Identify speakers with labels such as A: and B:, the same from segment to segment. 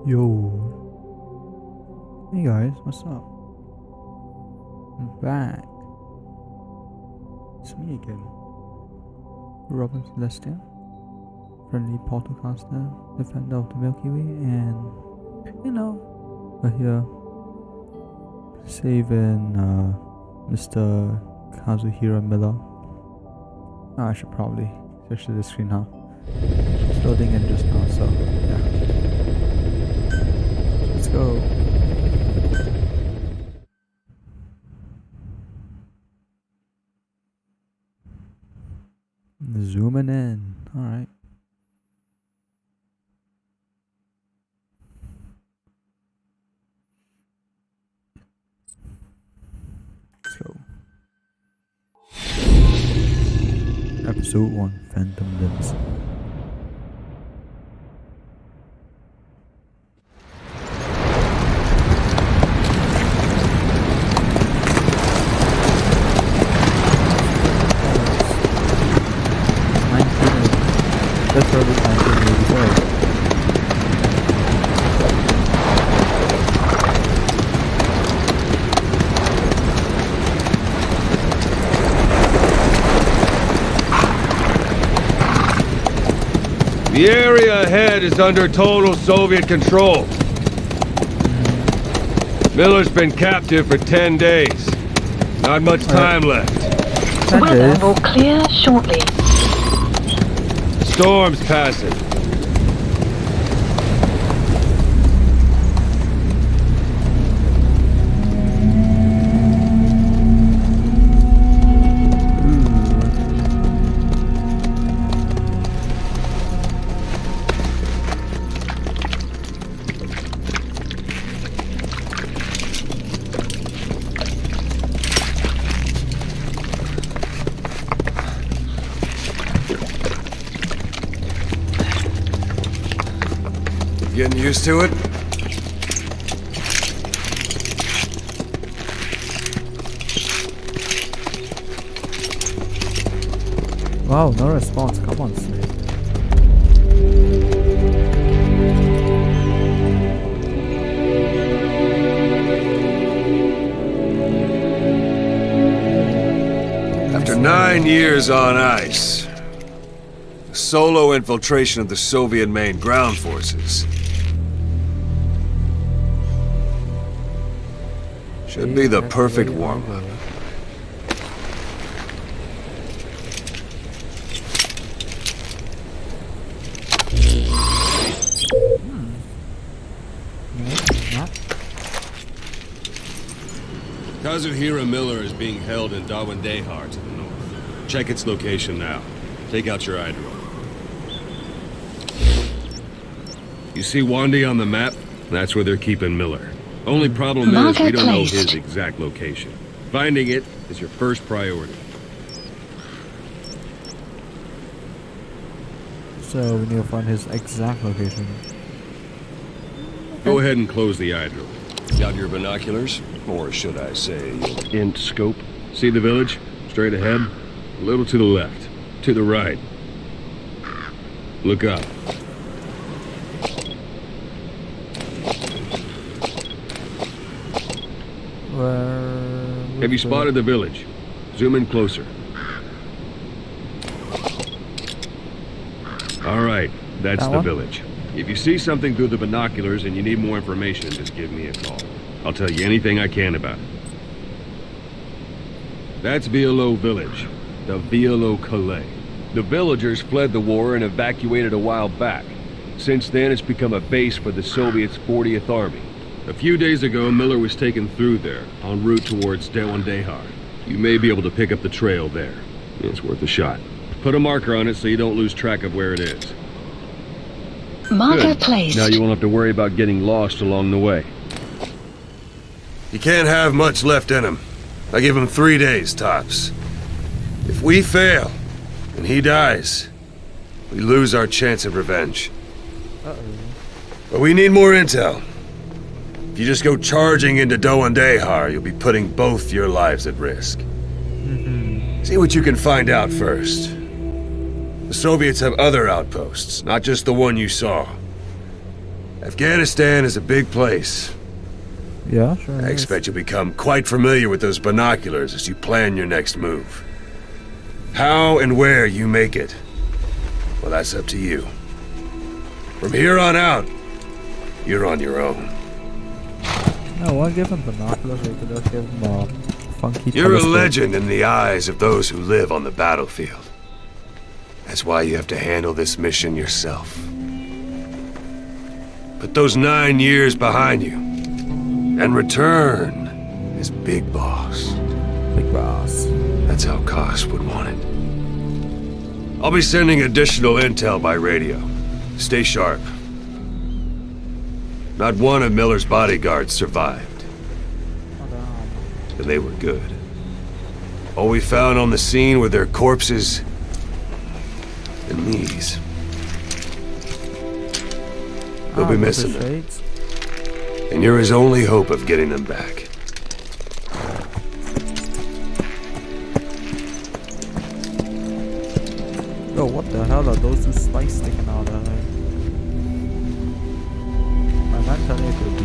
A: Yo. Hey guys, what's up? I'm back. It's me again. Robenahymoone Celastia, friendly podcaster, defender of the Milky Way, and we're here saving Mr. Kazuhira Miller. I should probably switch to the screen now. It's loading in just now, so yeah. Let's go. Zooming in. Alright. Let's go. Episode 1, Phantom Limbs. That's early 1985.
B: The area ahead is under total Soviet control. Miller's been captive for 10 days. Not much time left.
C: The weather will clear shortly.
B: Storm's passing. Getting used to it?
A: Wow, no response. Come on, Snake.
B: After 9 years on ice, a solo infiltration of the Soviet main ground forces should be the perfect warm-up. Kazuhira Miller is being held in Dehar to the north. Check its location now. Take out your idol. You see Wandy on the map? That's where they're keeping Miller. Only problem is we don't know his exact location. Finding it is your first priority.
A: So we need to find his exact location.
B: Go ahead and close the eye drill. Got your binoculars? Or should I say, int scope? See the village? Straight ahead? A little to the left. To the right. Look up. Have you spotted the village? Zoom in closer. Alright, that's the village. If you see something through the binoculars and you need more information, just give me a call. I'll tell you anything I can about it. That's Violo Village, the Violo Calais. The villagers fled the war and evacuated a while back. Since then, it's become a base for the Soviets' 40th Army. A few days ago, Miller was taken through there, en route towards Dehar. You may be able to pick up the trail there. It's worth a shot. Put a marker on it so you don't lose track of where it is.
C: Marker placed.
B: Now you won't have to worry about getting lost along the way. He can't have much left in him. I give him 3 days, tops. If we fail, and he dies, we lose our chance of revenge. But we need more intel. If you just go charging into Dehar, you'll be putting both your lives at risk. See what you can find out first. The Soviets have other outposts, not just the one you saw. Afghanistan is a big place.
A: Yeah, sure.
B: I expect you'll become quite familiar with those binoculars as you plan your next move. How and where you make it, well, that's up to you. From here on out, you're on your own.
A: No, why give him binoculars? We could just give him a funky
B: You're a
A: telescope.
B: legend in the eyes of those who live on the battlefield. That's why you have to handle this mission yourself. Put those 9 years behind you, and return as Big Boss.
A: Big Boss.
B: That's how Koss would want it. I'll be sending additional intel by radio. Stay sharp. Not one of Miller's bodyguards survived. And they were good. All we found on the scene were their corpses and these. They'll be missing them.
A: Shades.
B: And you're his only hope of getting them back.
A: Yo, what the hell are those two spikes sticking out of there? My man telling me it could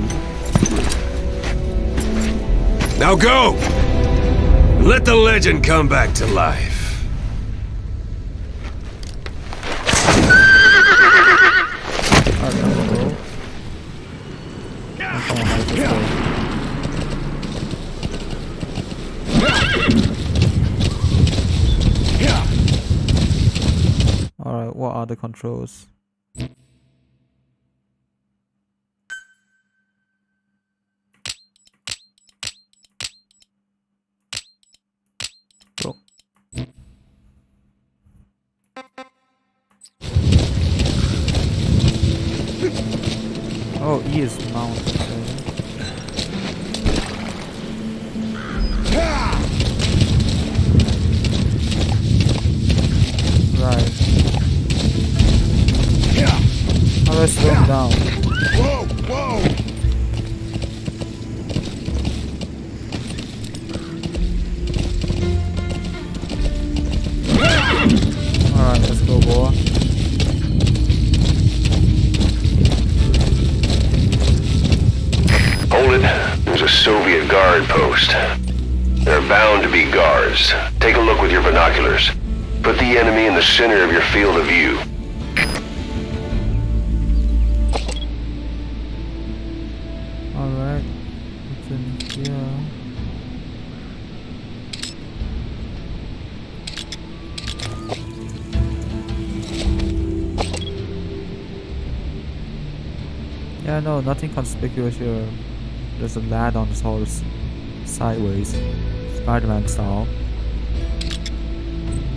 A: be.
B: Now go! And let the legend come back to life.
A: Alright, what are the controls? Go. Oh, E is mount. Right. How do I slow him down?
B: Whoa, whoa!
A: Alright, let's go, boy.
D: Hold it. There's a Soviet guard post. There are bound to be guards. Take a look with your binoculars. Put the enemy in the center of your field of view.
A: Alright. What's in here? Yeah, no, nothing conspicuous here. There's a lad on his horse. Sideways. Spider-Man style.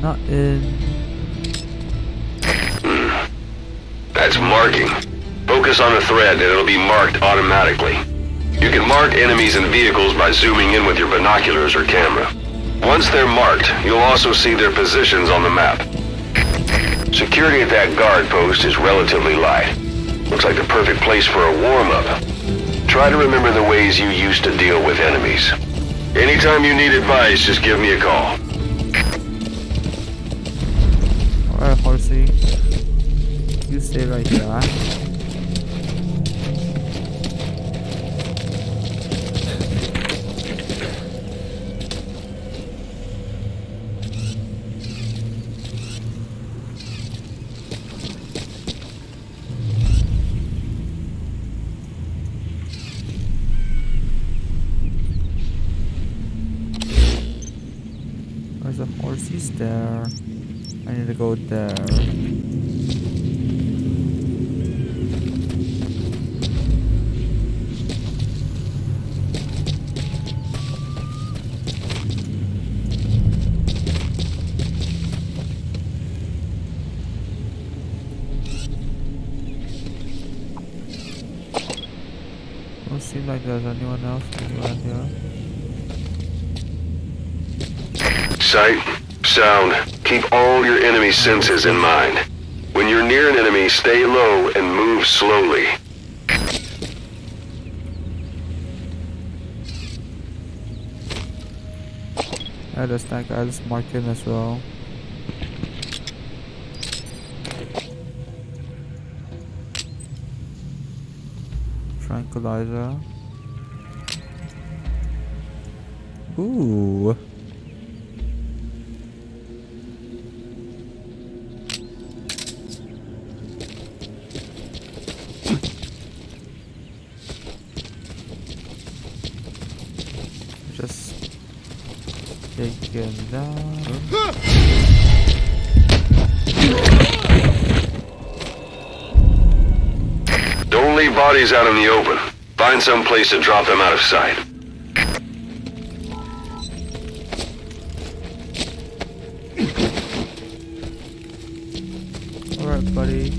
A: Not in...
D: That's marking. Focus on the thread and it'll be marked automatically. You can mark enemies and vehicles by zooming in with your binoculars or camera. Once they're marked, you'll also see their positions on the map. Security at that guard post is relatively light. Looks like the perfect place for a warm-up. Try to remember the ways you used to deal with enemies. Anytime you need advice, just give me a call.
A: Alright, horsey. You stay right here, huh? There's a horsey's there. I need to go there. Don't seem like there's anyone else around here.
D: Sight, sound, keep all your enemy senses in mind. When you're near an enemy, stay low and move slowly.
A: Yeah, there's that guy that's marked in as well. Tranquilizer. Ooh. Just taking that.
D: Don't leave bodies out in the open. Find some place to drop them out of sight.
A: Alright, buddy.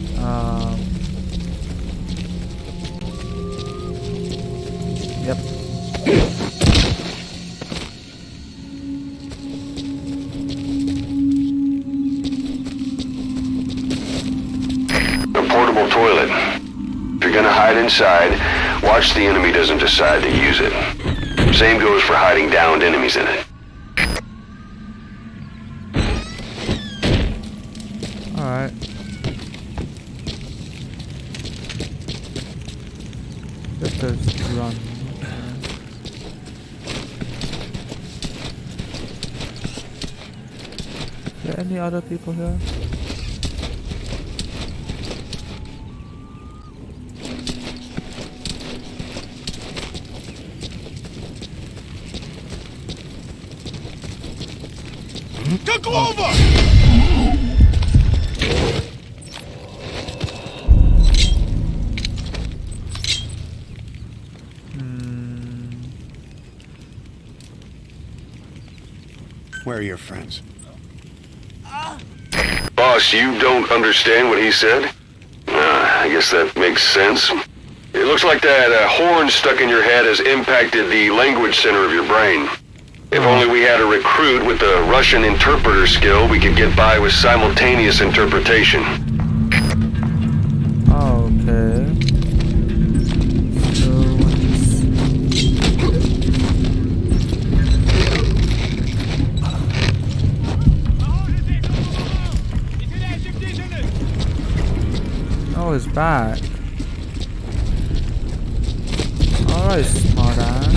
A: Yep.
D: A portable toilet. If you're gonna hide inside, watch the enemy doesn't decide to use it. Same goes for hiding downed enemies in it.
A: Alright. Let's just run. Are there any other people here?
E: Where are your friends?
D: Boss, you don't understand what he said? I guess that makes sense. It looks like that horn stuck in your head has impacted the language center of your brain. If only we had a recruit with the Russian interpreter skill, we could get by with simultaneous interpretation.
A: Okay. Oh, he's back. Alright, smart ass.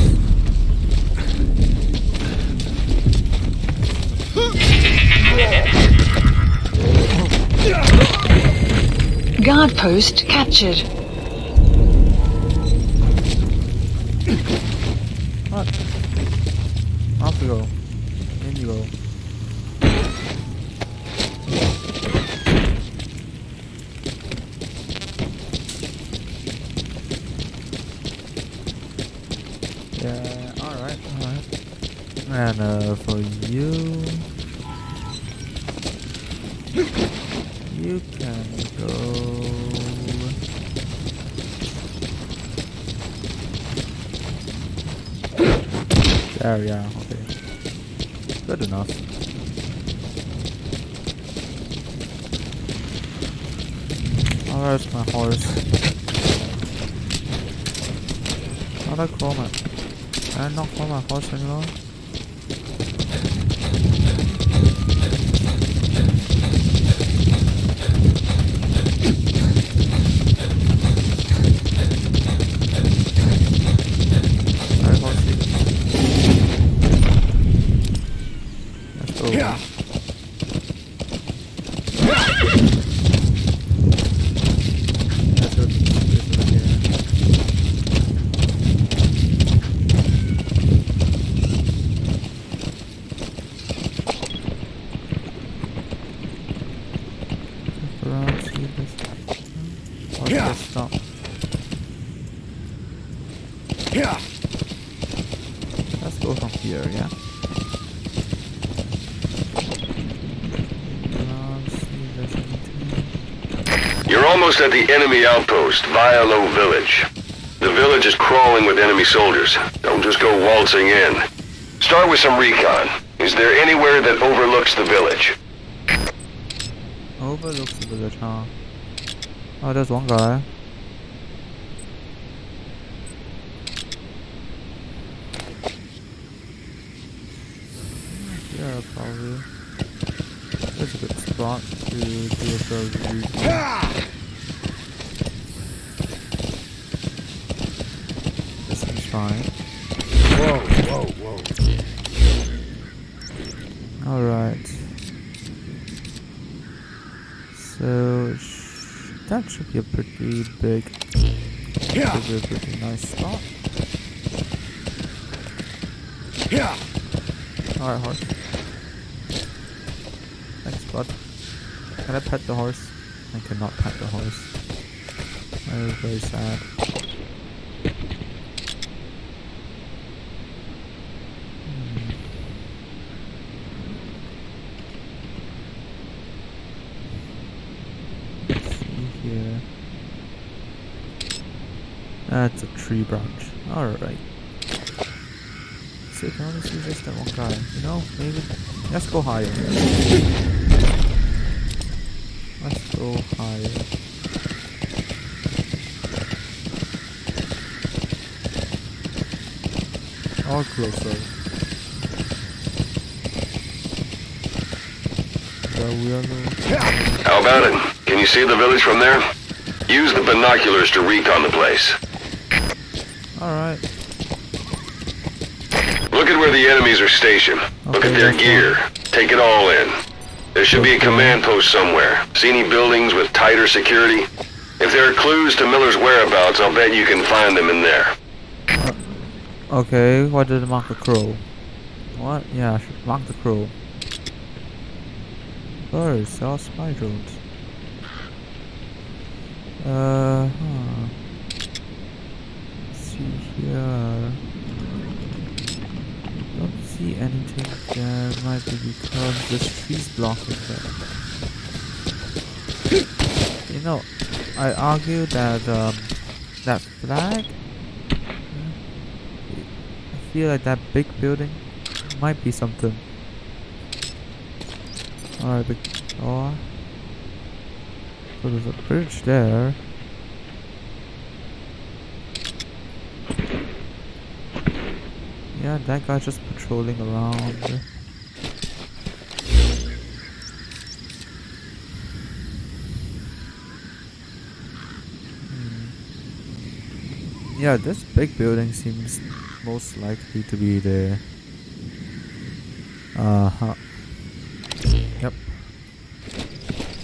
C: Guard post captured.
A: What? Off we go. In you go. Yeah, alright, alright. And for you can go there, yeah, okay. Good enough. Oh, where's my horse? How'd I call my... Can I not call my horse anymore? Alright, horsey. Let's go.
E: Yeah.
A: Let's go this way here. Around, see this. What's
E: Yeah.
A: this stop?
E: Yeah.
A: Let's go from here, yeah? Around, see if there's anything.
D: You're almost at the enemy outpost, Vialo Village. The village is crawling with enemy soldiers. Don't just go waltzing in. Start with some recon. Is there anywhere that overlooks the village?
A: Overlooks the village, huh? Oh, there's one guy. Yeah, probably. That's a good spot to do a third recon. fine.
E: Whoa, whoa, whoa.
A: Alright. So that should be a pretty big,
E: Yeah.
A: should be a pretty nice spot.
E: Yeah.
A: Alright, horse. Thanks, bud. Can I pet the horse? I cannot pet the horse. That is very sad. Let's see here. That's a tree branch. Alright. So I can only see just that one guy. You know, maybe let's go higher. Let's go higher. Or closer.
D: How about it? Can you see the village from there? Use the binoculars to recon the place.
A: Alright.
D: Look at where the enemies are stationed. Look
A: Okay,
D: at their
A: that's
D: gear. Take it all in. There should be a command post somewhere. See any buildings with tighter security? If there are clues to Miller's whereabouts, I'll bet you can find them in there.
A: Okay, why did it mark the crow? What? Yeah, I should mark the crow. Birds are spiraled. Let's see here. Don't see anything there. Might be because this tree's blocking there. You know, I argue that that flag. I feel like that big building might be something. Alright, big door. So there's a bridge there. Yeah, that guy's just patrolling around. Yeah, this big building seems most likely to be the Yep.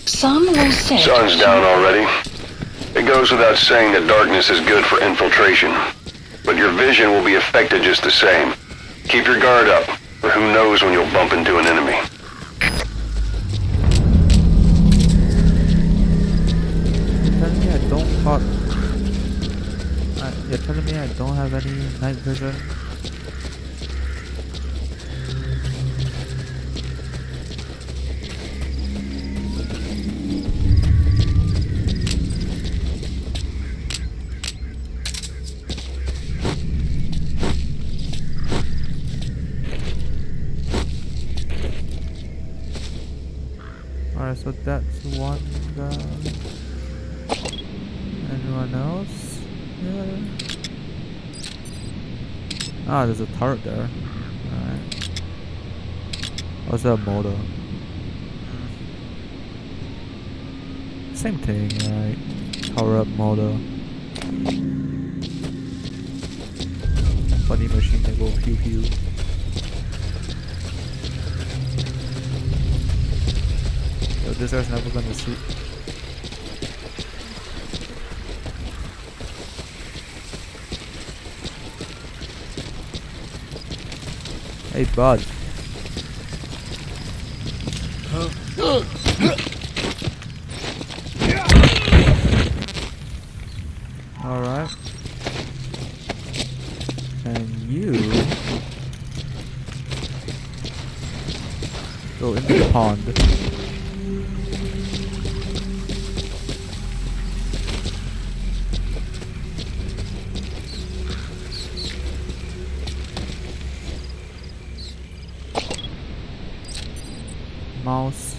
C: Sun will set.
D: Sun's down already. It goes without saying that darkness is good for infiltration. But your vision will be affected just the same. Keep your guard up, or who knows when you'll bump into an enemy.
A: You're telling me I don't got... you're telling me I don't have any night vision? Alright, so that's one guy. Anyone else? Yeah. Ah, there's a turret there. Alright. What's that motor? Same thing, right? Power up motor. Funny machine that go pew pew. Yo, this guy's never gonna see. Hey, bud. Alright. And you go into the pond. Mouse.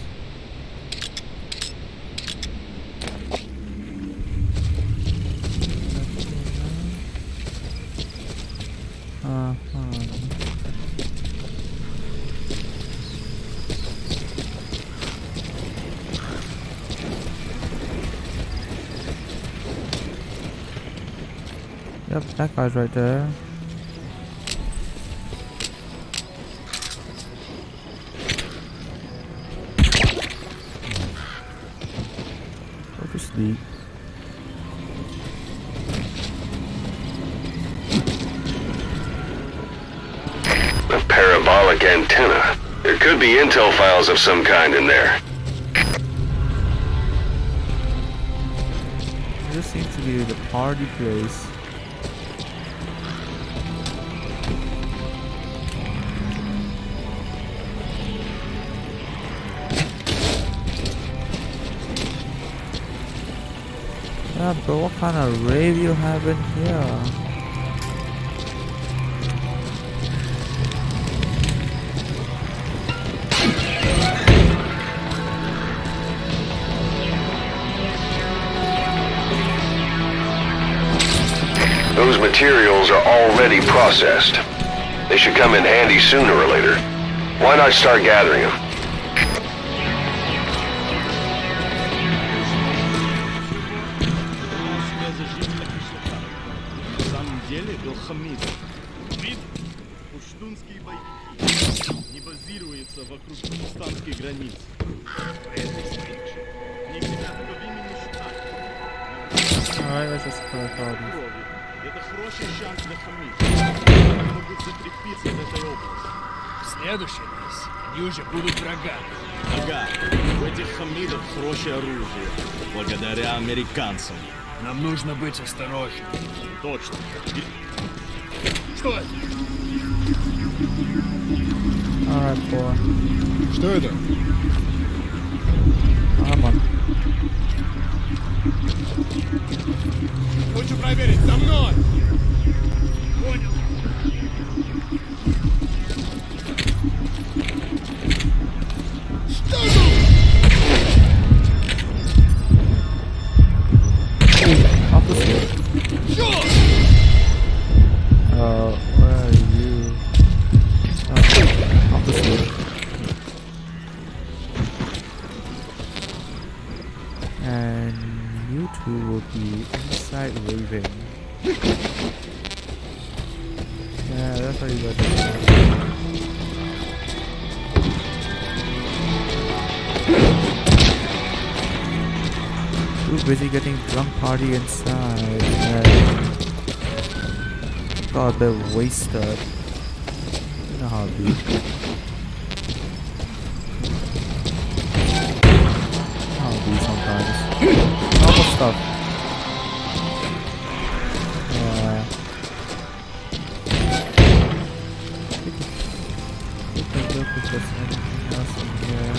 A: Yep, that guy's right there. Sweet.
D: A parabolic antenna. There could be intel files of some kind in there.
A: This seems to be the party place. Yeah, bro, what kind of rave you have in here?
D: Those materials are already processed. They should come in handy sooner or later. Why not start gathering them?
A: Alright, let's just collect all these.
F: Это хороший шанс для Хамида. Они могут закрепиться в этой области.
E: В следующий раз они уже будут врагами.
F: Ага, у этих Хамидов хорошее оружие. Благодаря американцам.
E: Нам нужно быть осторожными.
F: Точно.
E: Что это?
A: Alright, boy.
E: Что это?
A: Come on.
E: Хочу проверить, за мной! Понял. Что тут?
A: Opposite.
E: Чё?
A: Where are you? Opposite. And you two will be inside raving. Yeah, that's how you guys are. Too busy getting drunk party inside. And got a bit wasted. You know how it be. How it be sometimes. Normal stuff. Yeah. Take a look if there's anything else in here.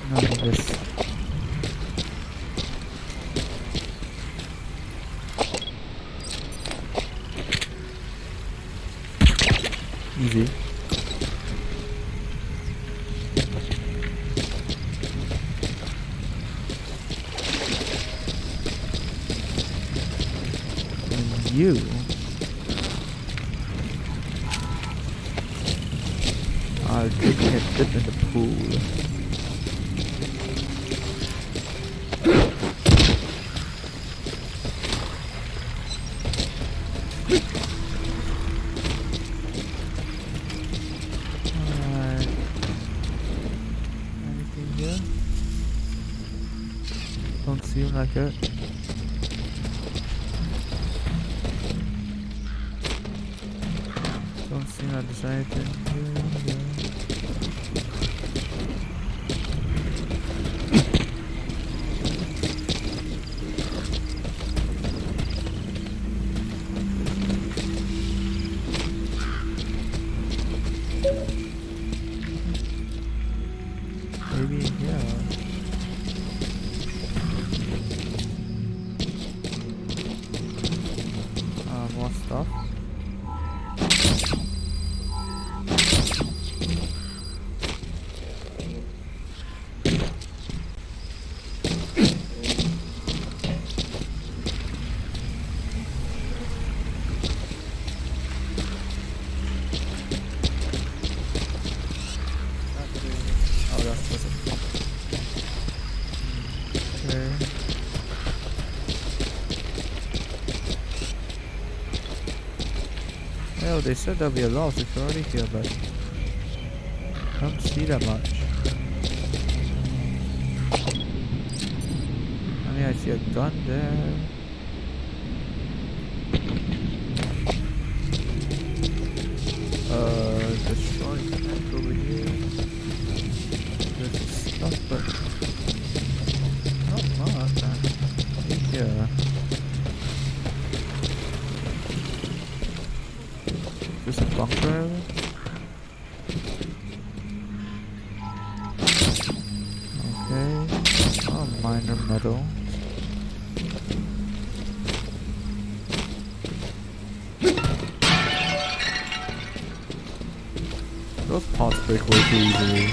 A: None of this. Easy. And you are taking a dip in the pool. Alright. Anything here? Don't seem like it. Don't seem like there's anything here. Maybe in here. More stuff. Oh, that's it. Okay. Well, they said there'll be a lot of security here, but I don't see that much. Apparently I see a gun there. Destroy tank over here. There's stuff, but not much. Yeah. There's a bunker. Okay. Oh, minor metal. Those pots break way too easily.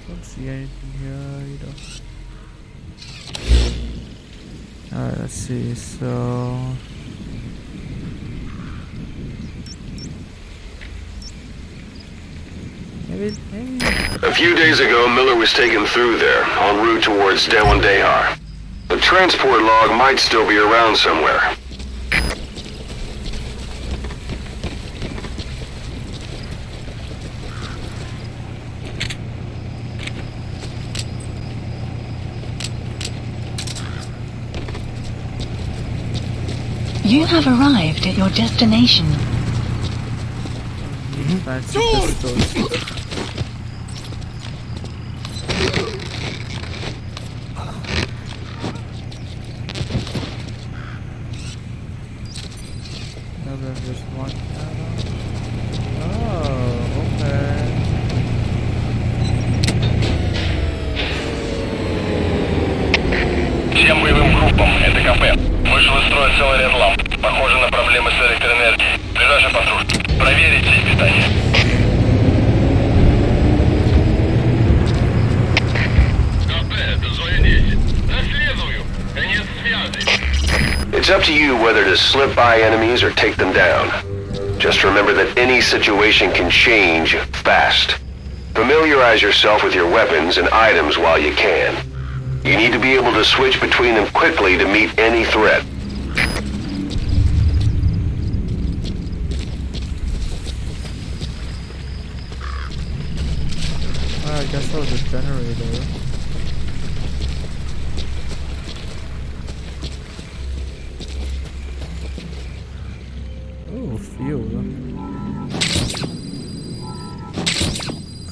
A: Don't see anything here either. Alright, let's see. So maybe.
D: A few days ago, Miller was taken through there, en route towards Dehar. The transport log might still be around somewhere.
C: You have arrived at your destination.
A: Fancy pistols. No, there's just one ammo. Oh, okay.
G: Всем боевым группам, это кафе. Вышел из строя целый ряд ламп. Похоже на проблемы с электроэнергией. Ближайший патруль. Проверите их питание. Кафе, дозвонитесь. Наследую. Конец связи.
D: It's up to you whether to slip by enemies or take them down. Just remember that any situation can change fast. Familiarize yourself with your weapons and items while you can. You need to be able to switch between them quickly to meet any threat.
A: I guess that was a generator. Oh, fuel.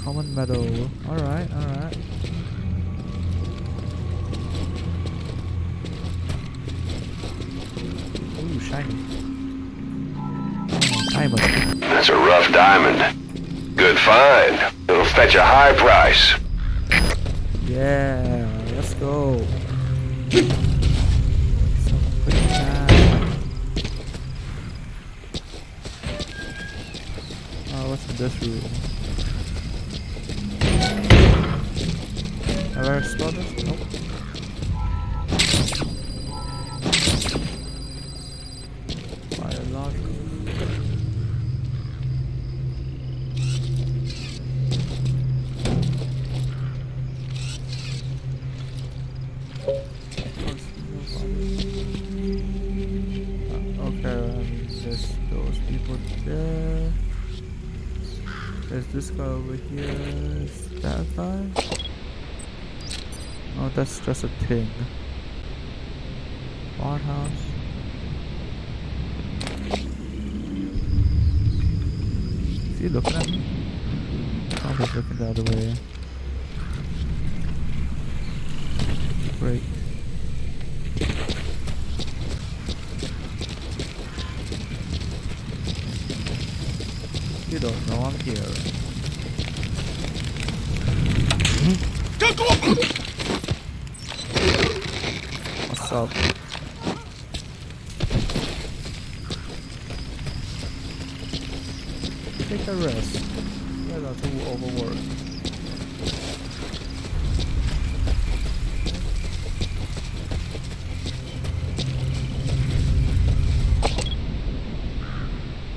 A: Common metal. Alright, alright. Ooh, shiny. Diamond.
D: That's a rough diamond. Good find. It'll fetch a high price.
A: Yeah, let's go. Some quick time. Oh, what's in this room? Have I explored this? Nope. Biological. Those people there. There's this guy over here. Is that guy? Oh, that's just a thing. Barn house. Is he looking at me? Oh, he's looking the other way. Great. You don't know I'm here. What's up? Take a rest. You're not too overworked.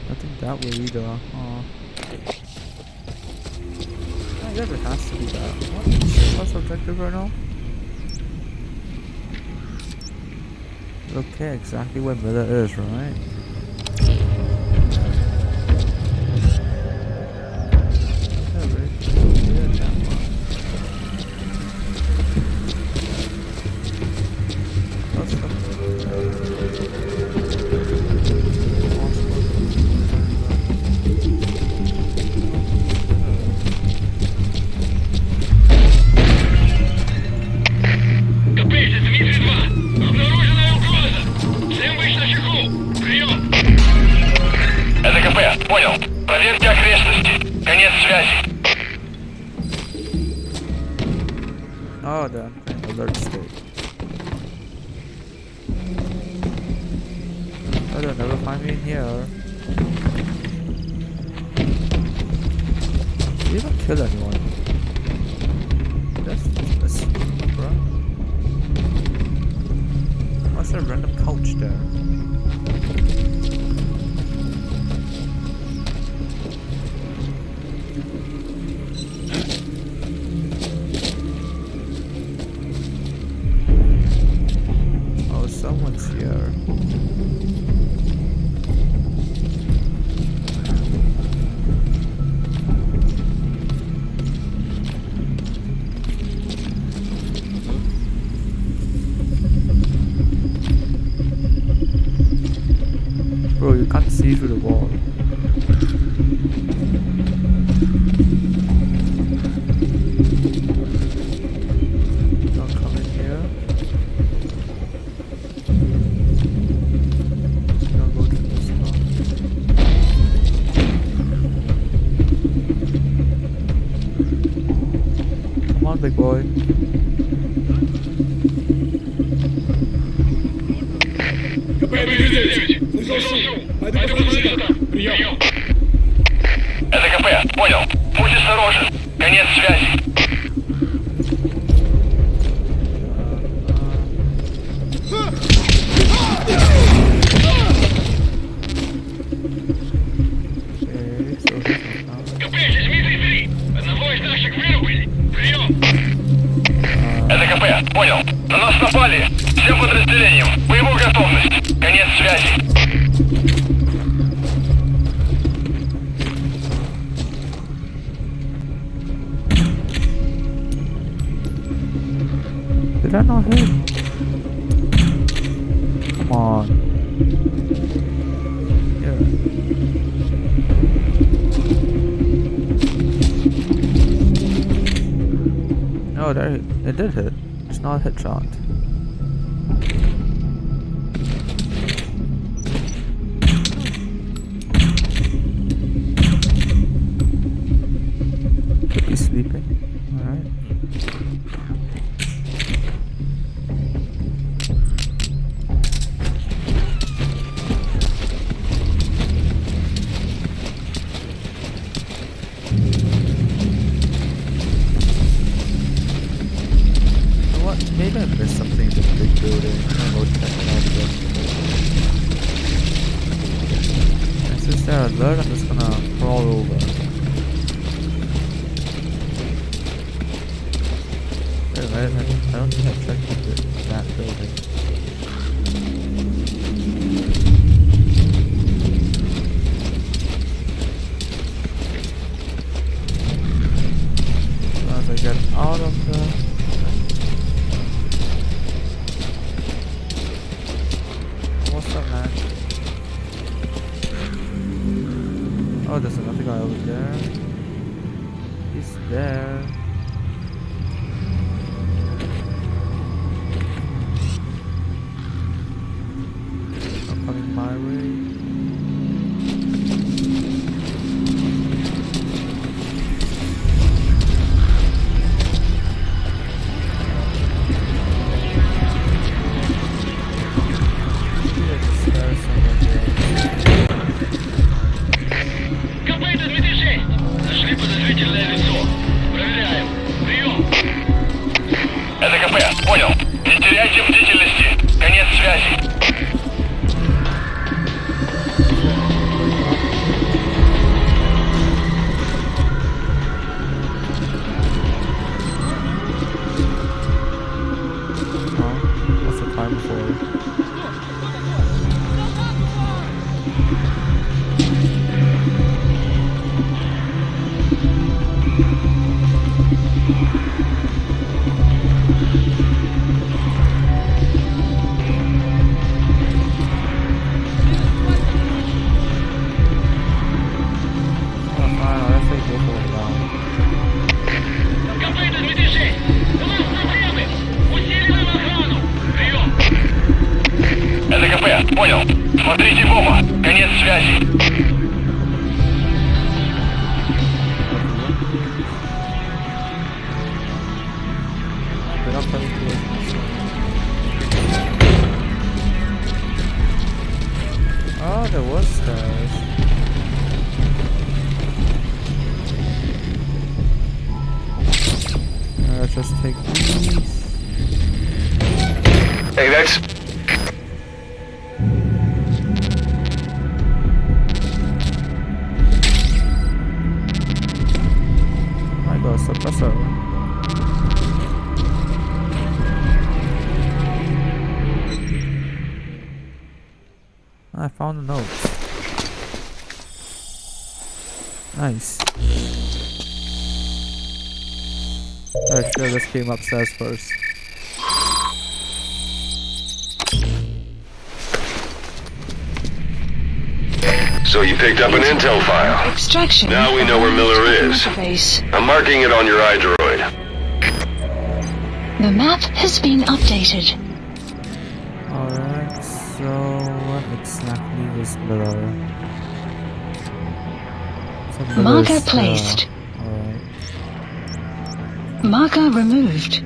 A: Nothing that way either. Oh. I guess it has to be that. What's the objective right now? Okay, exactly where Miller is, right?
G: Капель, это Дмитрий-2. Обнаруженная угроза. Всем быть начеку. Прием. Это КП. Понял. Проверьте окрестности. Конец связи.
A: Oh, damn. Alert state. Oh, they'll never find me in here. Did you even kill anyone? That's bro. What's a random couch there? Oh, someone's here. Bro, you can't see through the wall. Don't come in here. Don't go through this door. Come on, big boy.
G: Прием. Это КП. Понял. Будь осторожен. Конец связи.
A: Okay, so he's not now.
G: КП, здесь Дмитрий-3. Одного из наших вырубили. Прием. Это КП. Понял. На нас напали. Всем подразделениям. Боевую готовность. Конец связи.
A: Did I not hit? Come on. Yeah. No, there it did hit. It's not a headshot. Could be sleeping. Alright. What? Maybe I missed something in the big building. I'm gonna go check it out again. And since they're alert, I'm just gonna crawl over. Wait a minute, I don't think I checked that building. As I get out of the... What's up, man? Oh, there's another guy over there. He's there. Not coming my way.
G: КП, это Дмитрий-6. Нашли подозрительное лицо. Проверяем. Прием. Это КП. Понял. Не теряйте бдительности. Конец связи.
A: What's the time for?
G: Копыта 36! У нас проблемы! Усиливаем охрану! Прием! Это КП, понял. Смотрите в оба. Конец связи.
A: Oh, there was stairs. Let's just take these.
D: Hey, that's...
A: I got a suppressor. I found a note. Nice. I should have just came upstairs first.
D: So you picked up an intel file.
C: Extraction.
D: Now we know where Miller is.
C: Base.
D: I'm marking it on your iDroid.
C: The map has been updated.
A: Alright, so what exactly was Miller? So
C: Marker
A: Miller's,
C: placed.
A: Alright.
C: Marker removed.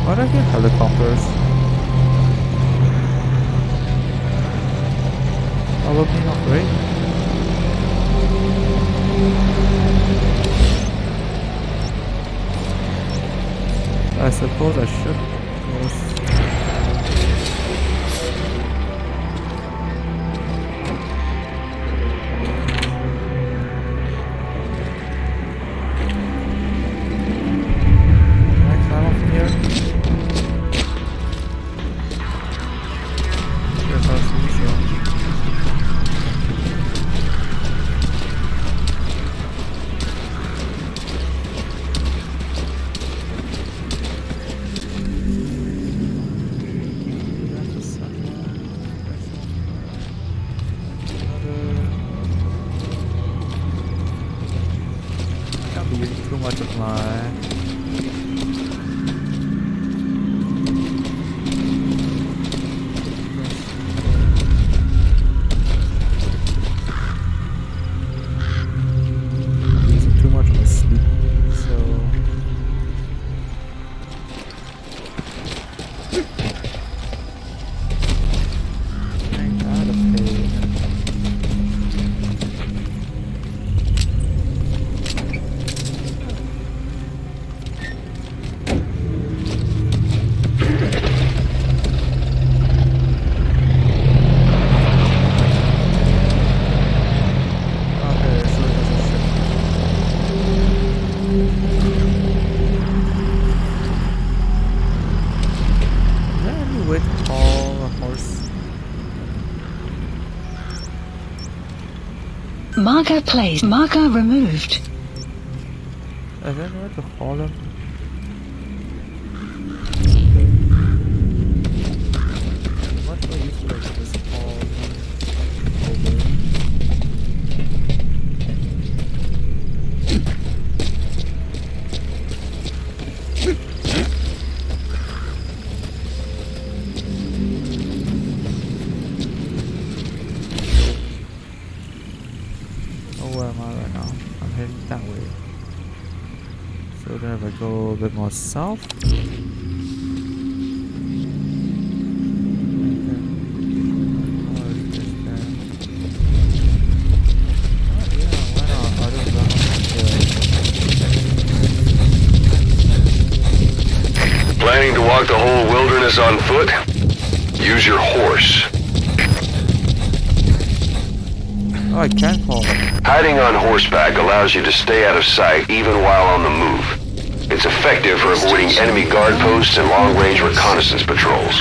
A: What are your helicopters? Probably not great. I suppose I should go. Too much of my using too much of my sleep, so I gotta pay.
C: Marker placed. Marker removed.
A: I don't know where to haul him. What do I use for this haul where am I right now? I'm heading that way. So then if I go a bit more south.
D: walk the whole wilderness on foot? Use your horse.
A: Oh, I can call.
D: Hiding on horseback allows you to stay out of sight even while on the move. It's effective for avoiding enemy guard posts and long-range reconnaissance patrols.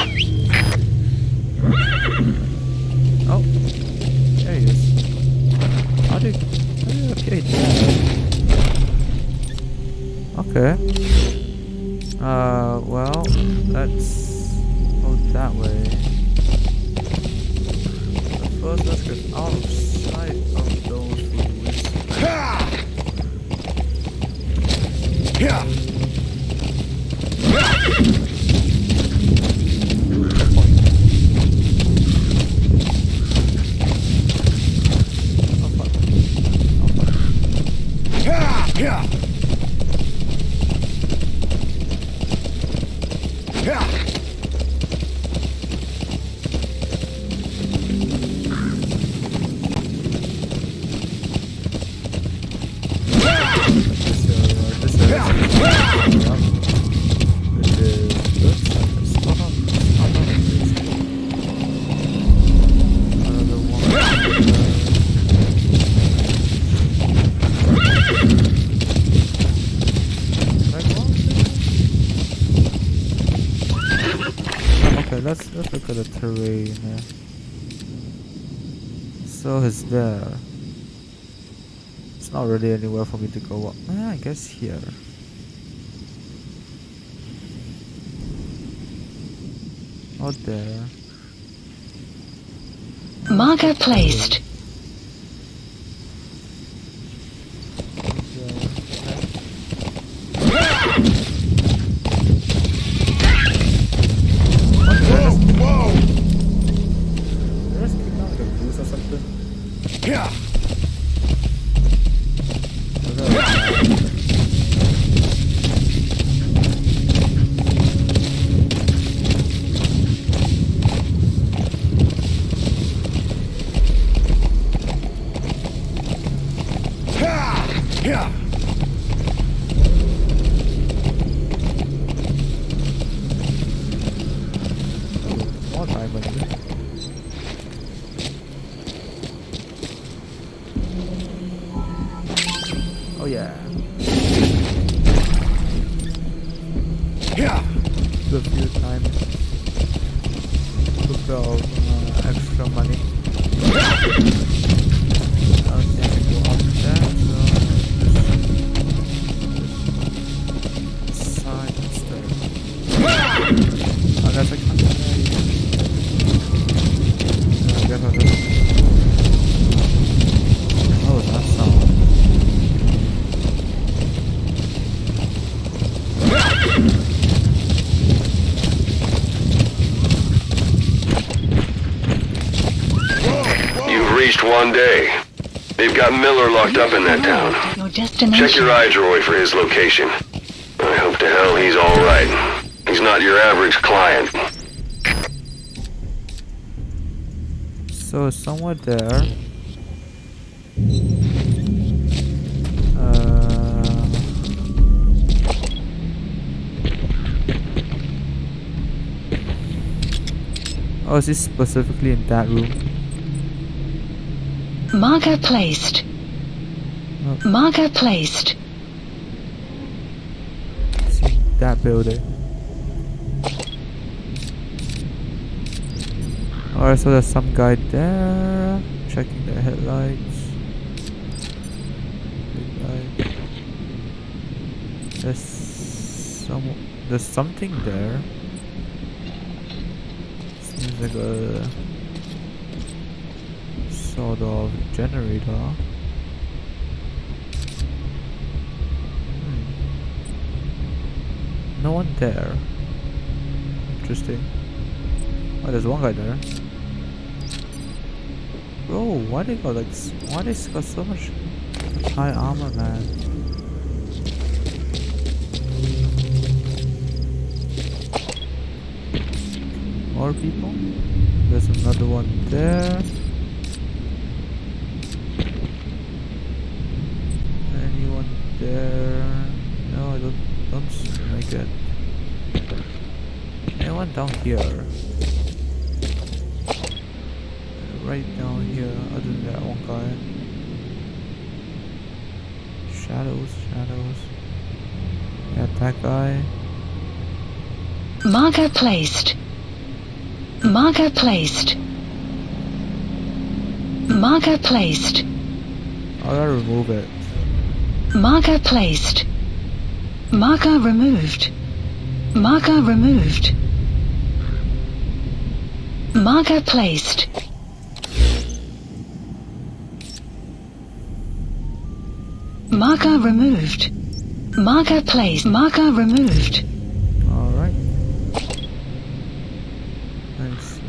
A: Oh, there he is. How do you okay there? Okay. Well, let's go that way. But first, let's get out of sight of those ruins.
E: Yeah. Yeah.
A: Okay, let's look at the terrain. So it's there. It's not really anywhere for me to go up. I guess here. Out there.
C: Marker placed.
E: Whoa!
A: There's like a goose or something.
E: Yeah. Yeah.
A: More diamond. Oh yeah.
E: Yeah.
A: A few times. Took out extra money. I don't think I can go up there, so side instead. I guess I can't. I guess I'll just. Oh, that sound.
D: You've reached one day. They've got Miller locked up in that town.
C: Your destination.
D: Check your iDroid for his location. I hope to hell he's alright. He's not your average client.
A: So it's somewhere there. Oh, is this specifically in that room?
C: Marker placed.
A: Oh,
C: Marker placed.
A: it's in that building. Alright, so there's some guy there checking the headlights. Big guy. There's something there. Seems like a sort of generator. No one there. Interesting. Oh, there's one guy there. Bro, why they got why they got so much high armor, man? More people? There's another one there. Anyone there? No, I don't make it. one down here. Right down here, other than that one guy. Shadows. Yeah, that guy.
C: Marker placed. Marker placed. Marker placed.
A: I gotta remove it.
C: Marker placed. Marker removed. Marker removed. Marker placed. Marker removed. Marker placed. Marker removed.
A: Alright. Let's see.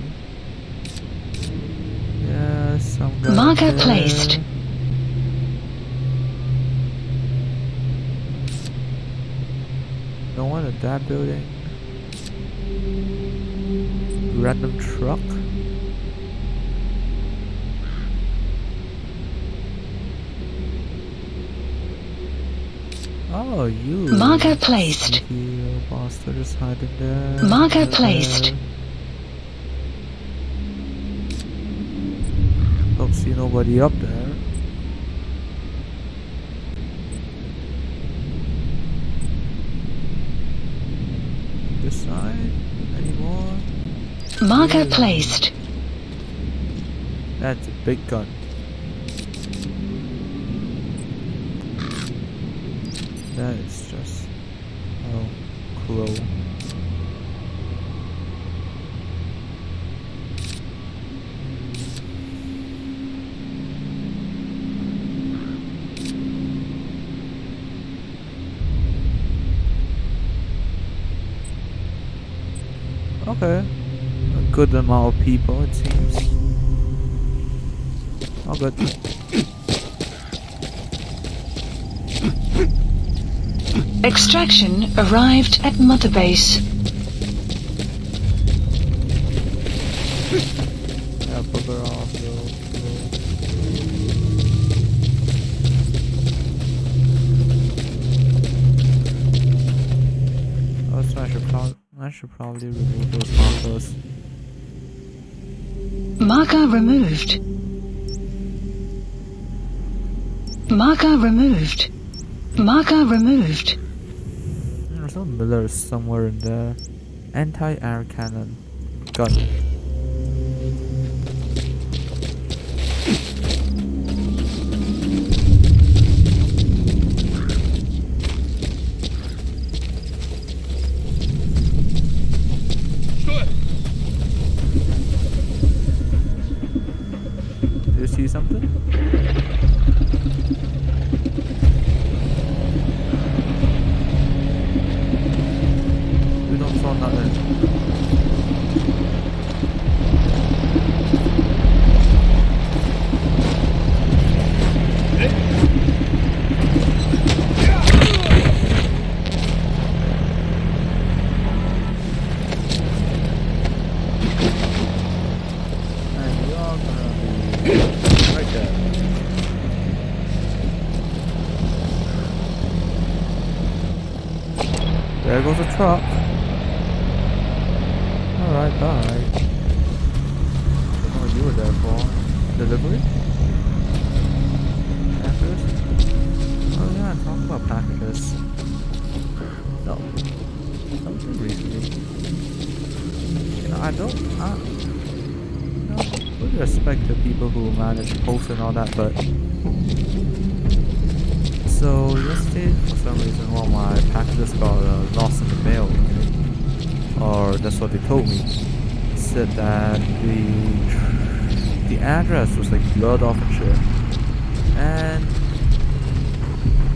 A: Yeah, some guy
C: Marker
A: there.
C: placed.
A: No one at that building. Random truck. Oh, you.
C: Marker placed.
A: Sneaky bastard is hiding there.
C: Marker
A: There.
C: placed.
A: Don't see nobody up there. This side? Anymore?
C: Marker placed.
A: That's a big gun. That is just... oh, crow. Okay. A good amount of people, it seems. Oh, good.
C: Extraction arrived at Mother Base.
A: Yeah, bugger off, yo. Oh, so I should probably remove those markers.
C: Marker removed. Marker removed. Marker removed.
A: There's some millers somewhere in there. Anti-air cannon. Gun. Do you see something? We don't saw nothing. And we are gonna be right there. There goes a truck. Alright, bye. Don't know what you were there for. Delivery? Packages? Oh yeah, talk about packages. No. Something recently. You know, I really respect the people who manage posts and all that, but so yesterday, for some reason, one of my packages got lost in the mail, or that's what they told me. It said that the address was like blurred off and shit, and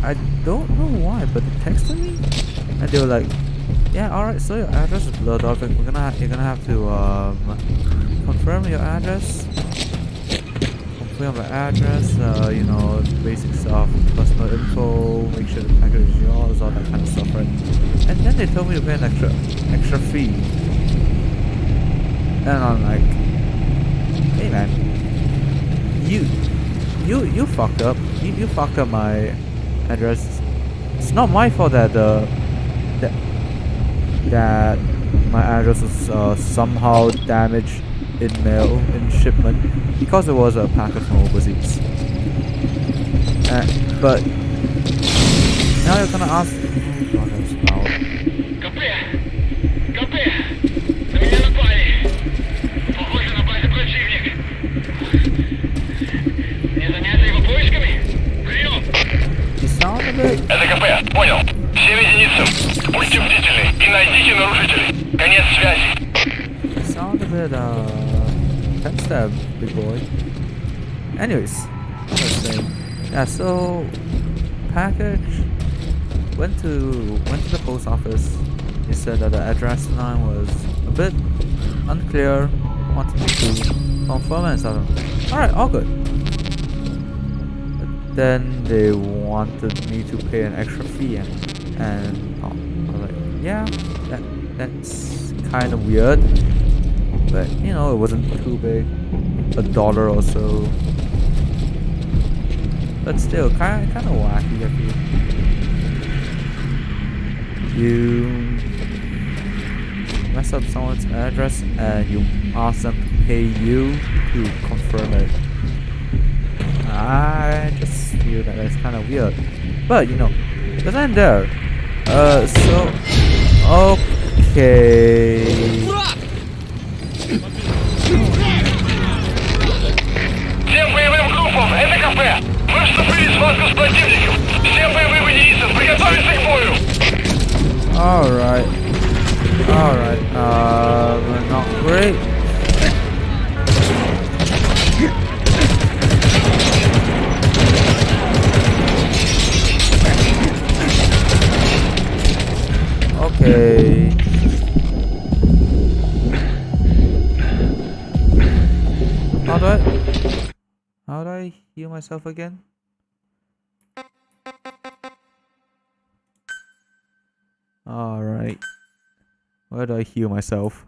A: I don't know why, but they texted me, and they were like, "Yeah, all right, so your address is blurred off. You're gonna have to confirm your address." Confirm the address, you know, basic stuff, personal info, make sure the package is yours, all that kind of stuff, right? And then they told me to pay an extra fee. And I'm like, hey man, you fucked up. You fucked up my address. It's not my fault that my address was somehow damaged in mail, in shipment, because it was a package from overseas. But now you're gonna ask, oh god, that's loud.
G: Копе! Копе! На меня напали! Похоже на базе противник! Не заняться его поисками? Прием!
A: You sound a bit...
G: Это КП, понял. Всем единицам. Будьте бдительны и найдите нарушителей. Конец связи.
A: You sound a bit, tense there, big boy. Anyways, I was saying, yeah, so package went to the post office. They said that the address line was a bit unclear. Wanted me to confirm and stuff. All right, all good. But then they wanted me to pay an extra fee, and I was like, yeah, that's kind of weird. But you know, it wasn't too big, $1 or so. But still, kind of wacky. I feel. You mess up someone's address and you ask them to pay you to confirm it. I just feel that it's kind of weird. But you know, doesn't end there. So okay.
G: Всем боевым группам, это КП! Мы вступили в схватку с противником! Всем боевым единицам приготовиться к бою!
A: Alright, not great. Okay. How do I heal myself again? Alright. Where do I heal myself?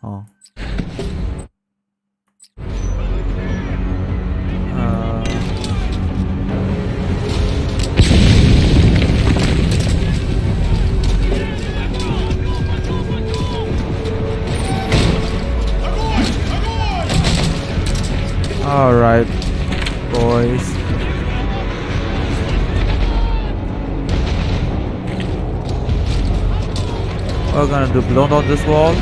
A: Oh. Alright, boys. We're gonna do blow down this wall.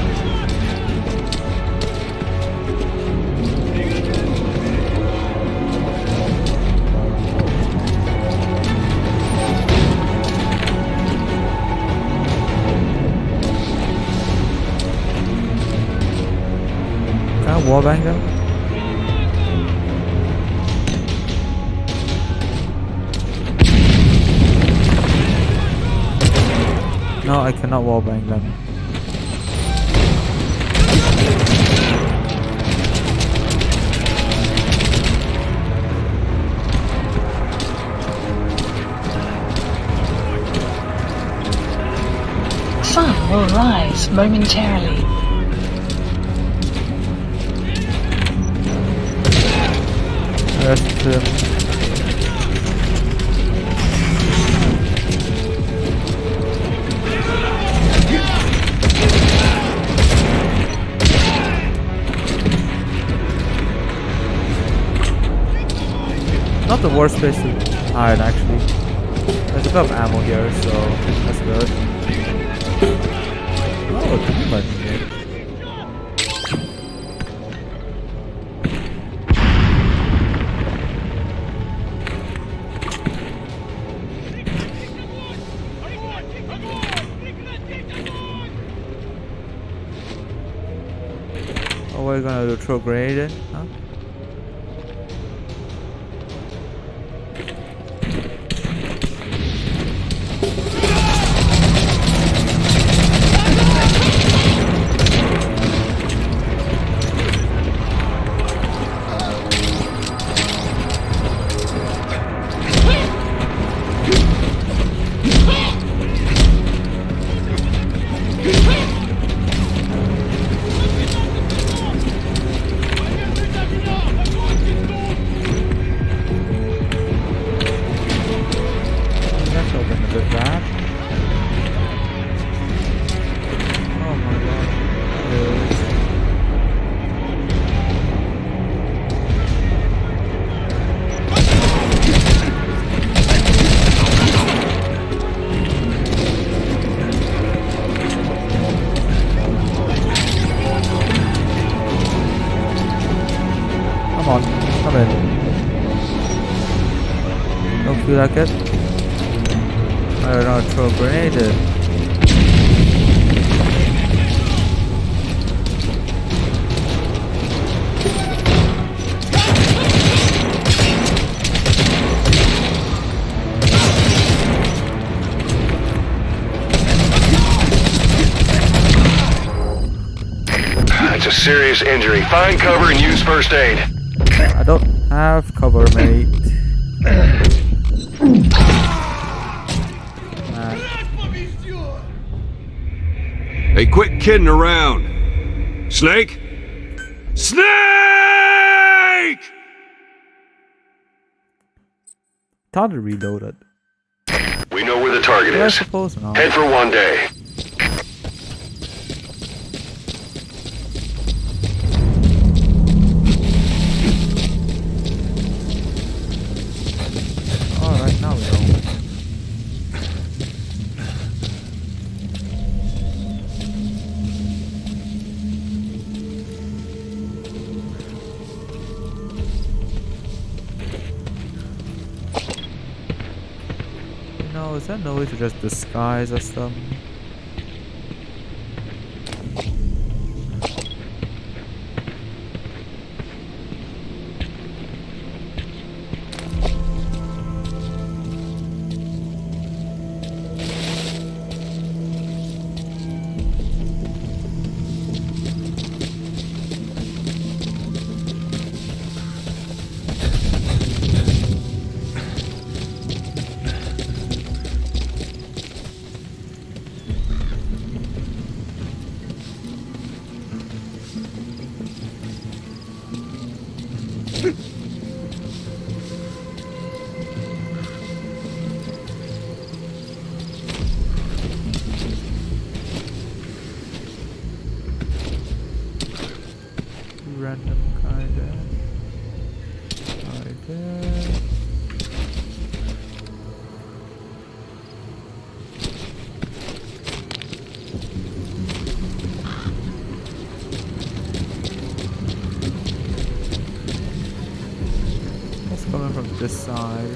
A: Can I wallbang them? No, I cannot wallbang them.
C: Sun will rise momentarily.
A: Rest not the worst place to hide actually. There's a bit of ammo here, so that's good. Oh, demon. Oh, we're gonna do throw grenade in, huh? Come on, come in. Don't feel like it? I don't know, throw a grenade in.
D: It's a serious injury. Find cover and use first aid.
A: I don't have cover, mate.
B: Hey, quit kidding around. Snake? Snake!
A: Thought it reloaded.
D: We know where the target
A: I
D: is.
A: suppose not.
D: Head for one day.
A: Alright, now we know. No, is that no way to just disguise us them? Random kinda. Like that. It's coming from this side.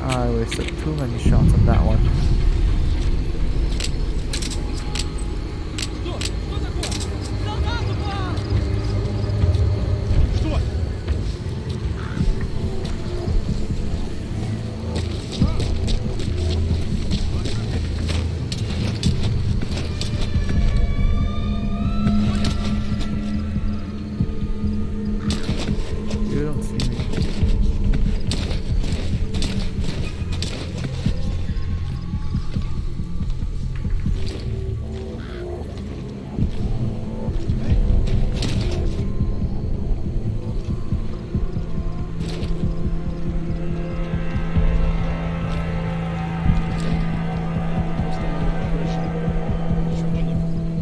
A: I wasted too many shots on that one. You don't see me.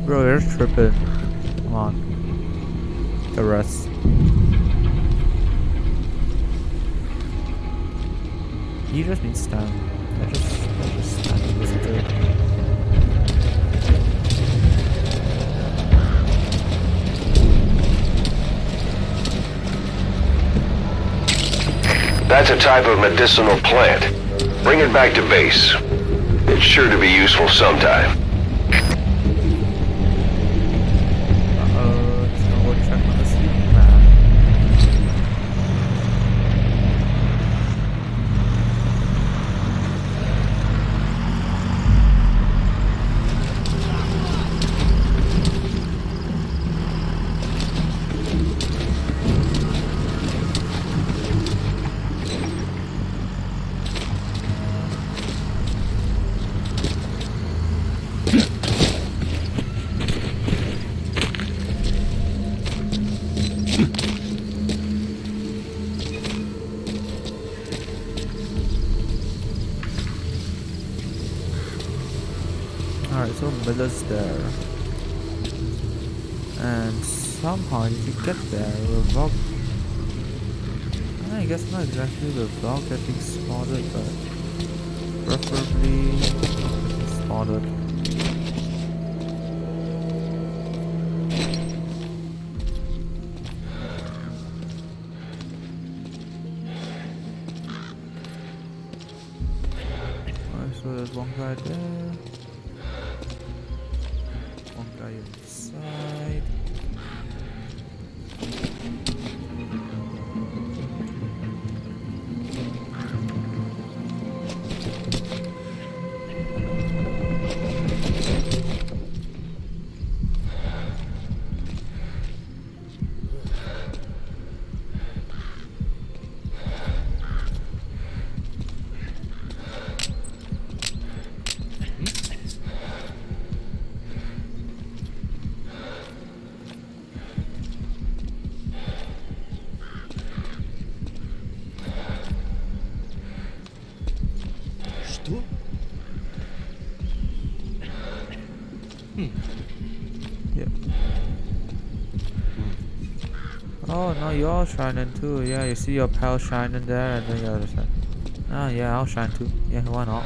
A: Bro, you're tripping. Come on. The rest. You just need stand. I just stand and listen to it.
D: That's a type of medicinal plant. Bring it back to base. It's sure to be useful sometime.
A: Just gonna go check on the sleeping man. Alright, so Miller's there. And somehow if you get there, without... I guess not exactly without getting spotted, but preferably not getting spotted. Alright, so there's one guy there. One guy inside.
F: Что?
A: Yep. Oh no, you're shining too. Yeah, you see your pal shining there, and then the other side. Oh yeah, I'll shine too. Yeah, why not?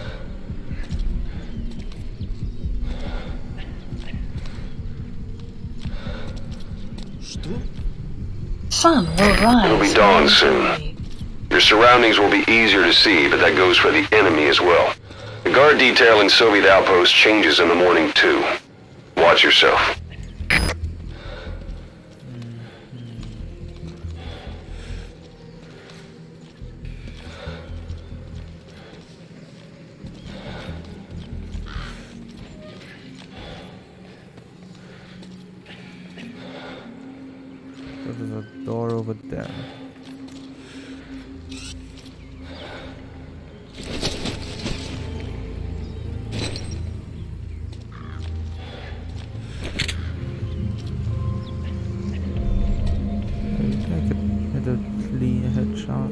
F: Что?
C: Sun will rise.
D: It'll be dawn soon. Your surroundings will be easier to see, but that goes for the enemy as well. The guard detail in Soviet outpost changes in the morning too. Watch yourself.
A: There's a door over there. I could get a clean headshot.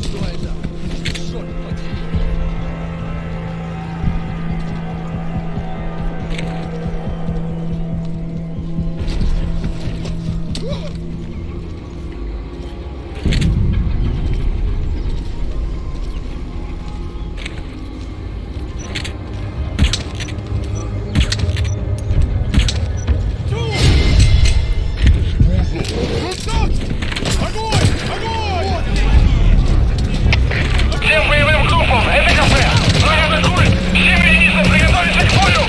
E: Что это? Черт подери.
G: Всем боевым группам, это кафе! Лагерь атакует! Все единицы приготовиться к бою!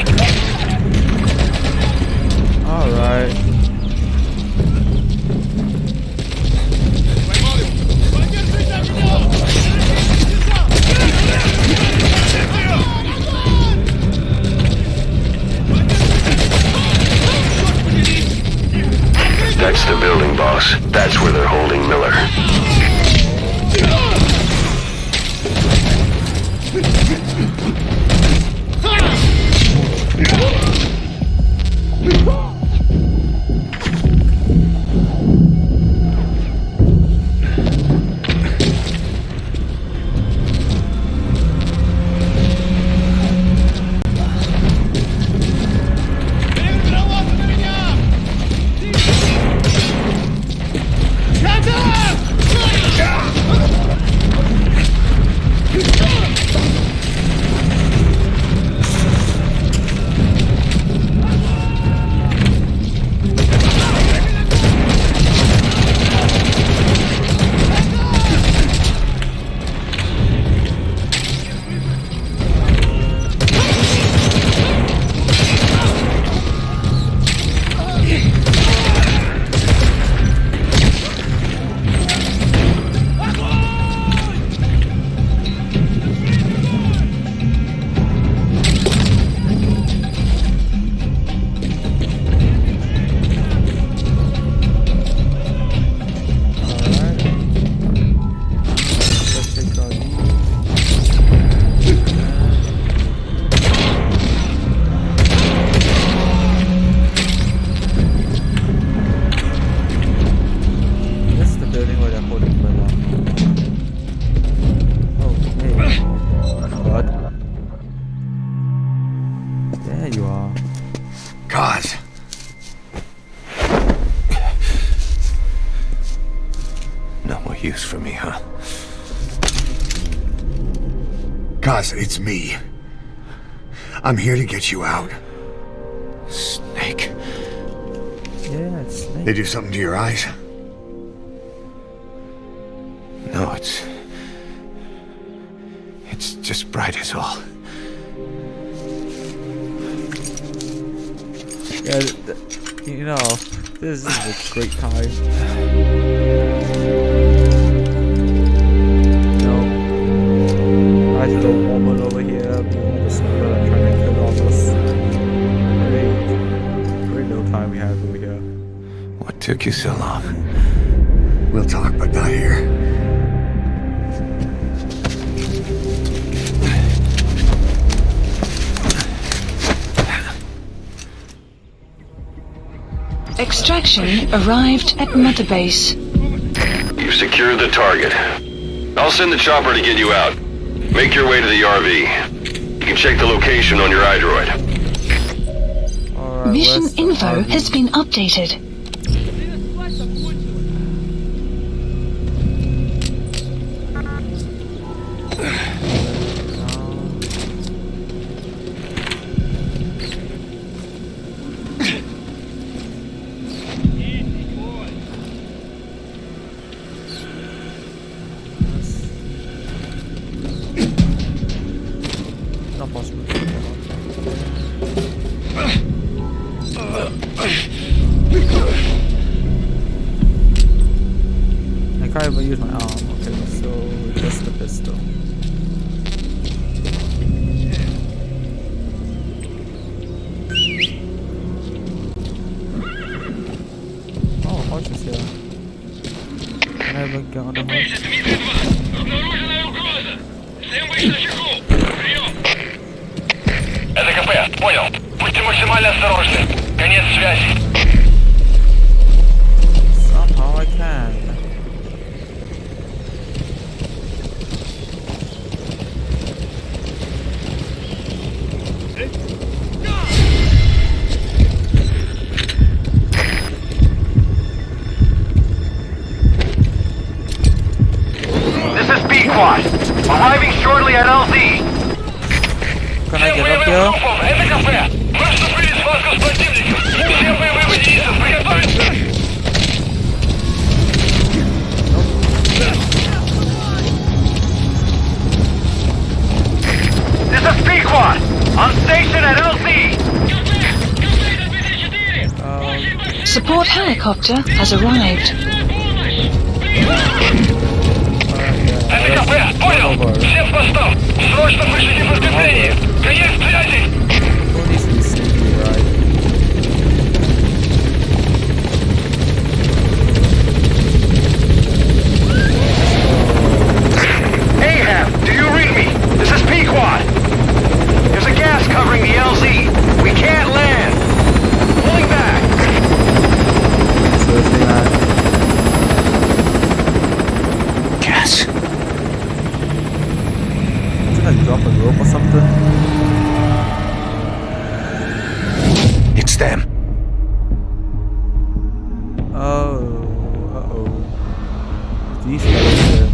A: Alright.
E: Поддержите огня!
D: That's the building, boss. That's where they're holding Miller.
E: Гранату на меня!
H: Cuz, it's me. I'm here to get you out.
I: Snake.
A: Yeah, it's Snake.
H: They do something to your eyes?
I: No, it's just bright is all.
A: Yeah, you know, this is a great time. You know, nice little woman over here being the squirrel trying to kill all us. Great little time we have over here.
I: What took you so long?
H: We'll talk, but not here.
C: Extraction arrived at Mother Base.
D: You've secured the target. I'll send the chopper to get you out. Make your way to the RV. You can check the location on your iDroid.
A: Alright,
C: Mission
A: where's the
C: info
A: RV?
C: has been updated.
A: Not possible. I can't even use my arm. Okay, so just the pistol. Oh, horse is here. Can I even get on the horse?
G: Обнаруженная угроза! Всем быть начеку! Прием! Это КП, понял. Будьте максимально осторожны. Конец связи.
A: Somehow I can.
G: This is B-Quad. Arriving shortly at LZ.
A: Can I get up here?
G: Это КП. Мы вступили в схватку с противником. Все боевые единицы приготовиться. This is B-Quad. On station at LZ.
C: Support helicopter has arrived.
G: Это КП, понял. Всем к постам. Срочно вышлите подкрепление. Конец связи.
A: Who needs to be sneaky, right?
G: Ahab, do you read me? This is Pequod. There's a gas covering the LZ. We can't land. Pulling back.
A: So if they had
I: Gas.
A: did I drop a rope or something?
I: It's them.
A: Oh, uh-oh. These guys here.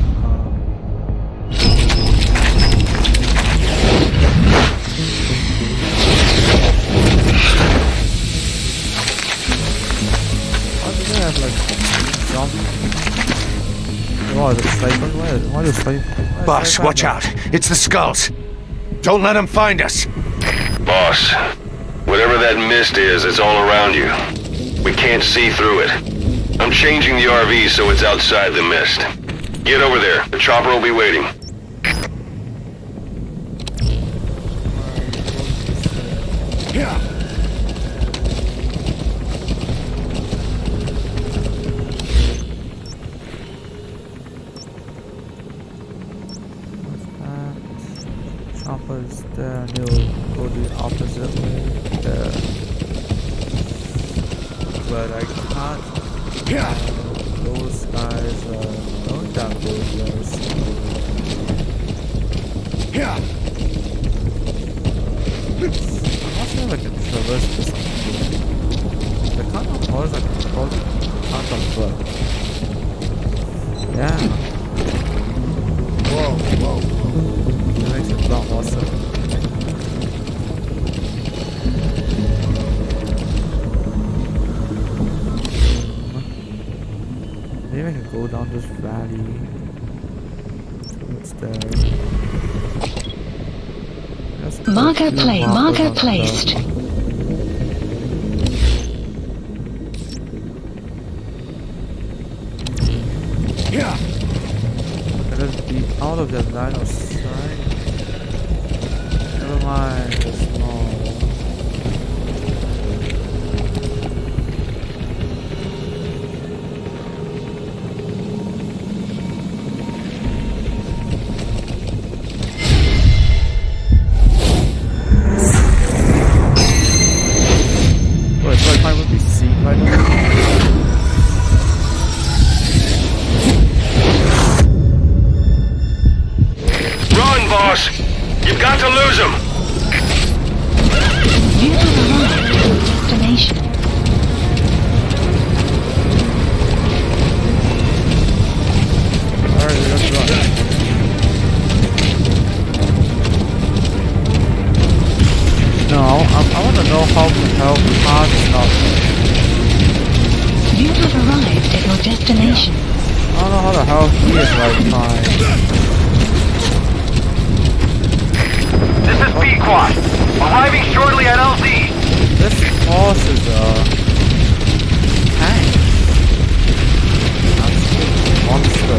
A: Why do they have like zombies? Oh, the sniper? Why the sniper?
I: Boss, watch out. It's the skulls. Don't let them find us.
D: Boss, whatever that mist is, it's all around you. We can't see through it. I'm changing the RV so it's outside the mist. Get over there. The chopper will be waiting.
A: Choppers there, and they'll go the opposite way there. But I can't. Those guys are going down those ways. I must have like a traverse or something. The kind of horse I can probably can't control. Yeah. Whoa. That makes it drop. around this valley. What's there?
C: Marker placed.
A: Yeah. Let's be out of the line of sight. Never mind. It's small. Wait, so I can't be seen right now?
D: Boss, you've got to lose him.
C: You have arrived at your destination.
A: Alright, let's run. No, I want to know how to help hard stop.
C: You have arrived at your destination.
A: I don't know how the hell he is right time.
G: This is B-Quad. Arriving shortly at LZ.
A: This horse is a tank. Absolute monster.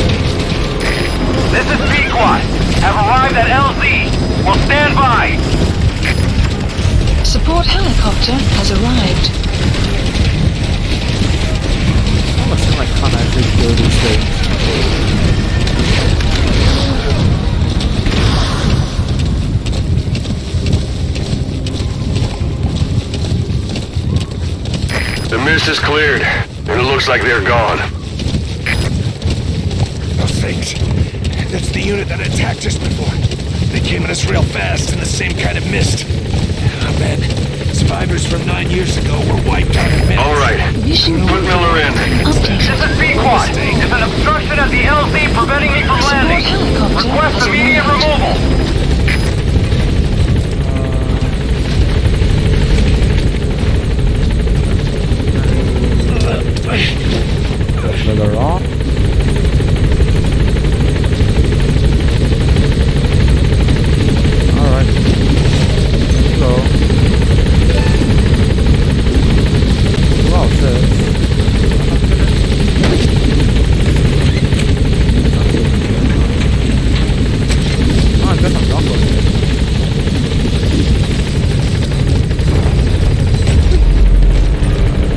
G: This is B-Quad. Have arrived at LZ. Will stand by.
C: Support helicopter has arrived.
A: Almost seems like I can't actually kill these things.
D: The mist is cleared, and it looks like they're gone.
I: Those things. That's the unit that attacked us before. They came at us real fast in the same kind of mist. Oh, man. Survivors from 9 years ago were wiped out in minutes.
D: All right, put Miller in.
C: Update.
G: This is B-Quad. There's an obstruction at the LZ preventing me from landing.
C: Support helicopter
G: Request
C: has
G: immediate
C: arrived.
G: removal.
A: Miller off. Alright. Go. Wow, sis. Oh, I guess I'm not going to.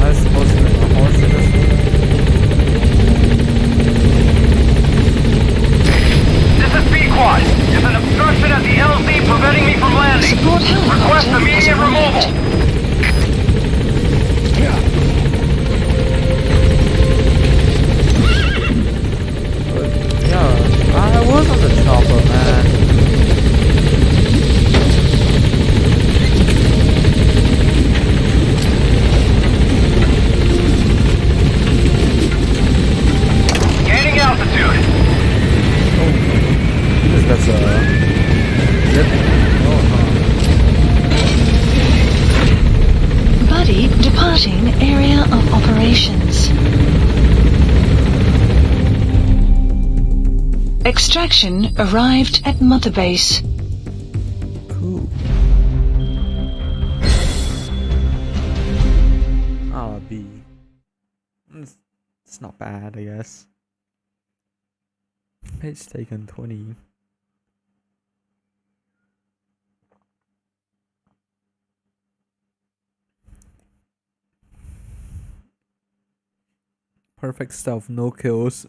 A: I suppose there's a horse in this one.
G: This is B-Quad. There's an obstruction at the LZ preventing me from landing.
C: Support helicopter
G: Request
C: has
G: immediate
C: arrived.
G: removal.
A: Yeah, I was on the chopper, man.
G: Gaining altitude.
A: That's a zip. Oh,
C: Buddy departing area of operations. Extraction arrived at Mother Base.
A: cool. Oh, B. It's not bad, I guess. Page taken 20. Perfect stealth, no kills.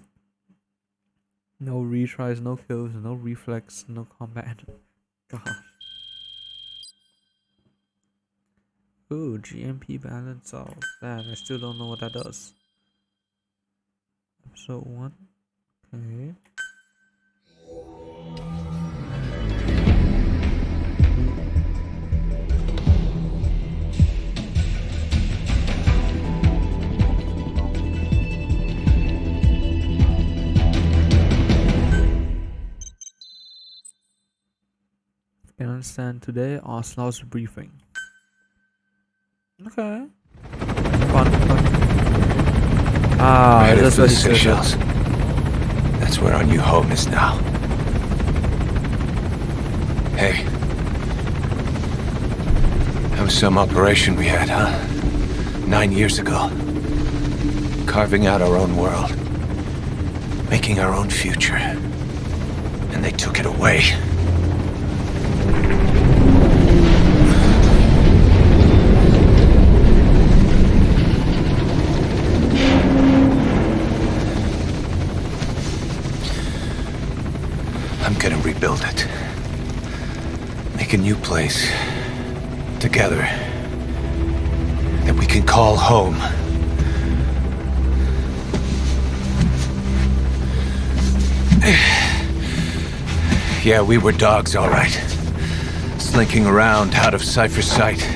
A: No retries, no kills, no reflex, no combat. Gosh. Ooh, GMP balance of that. I still don't know what that does. Episode 1. Okay. Understand today Oslow's briefing. Okay. Fun. Ah,
B: Headed
A: that's
B: for
A: what
B: the
A: he said.
B: Seychelles.
I: That's where our new home is now. Hey. That was some operation we had, huh? 9 years ago. Carving out our own world. Making our own future. And they took it away. I'm gonna rebuild it. Make a new place. Together. That we can call home. Yeah, we were dogs, all right. Slinking around out of Cypher's sight.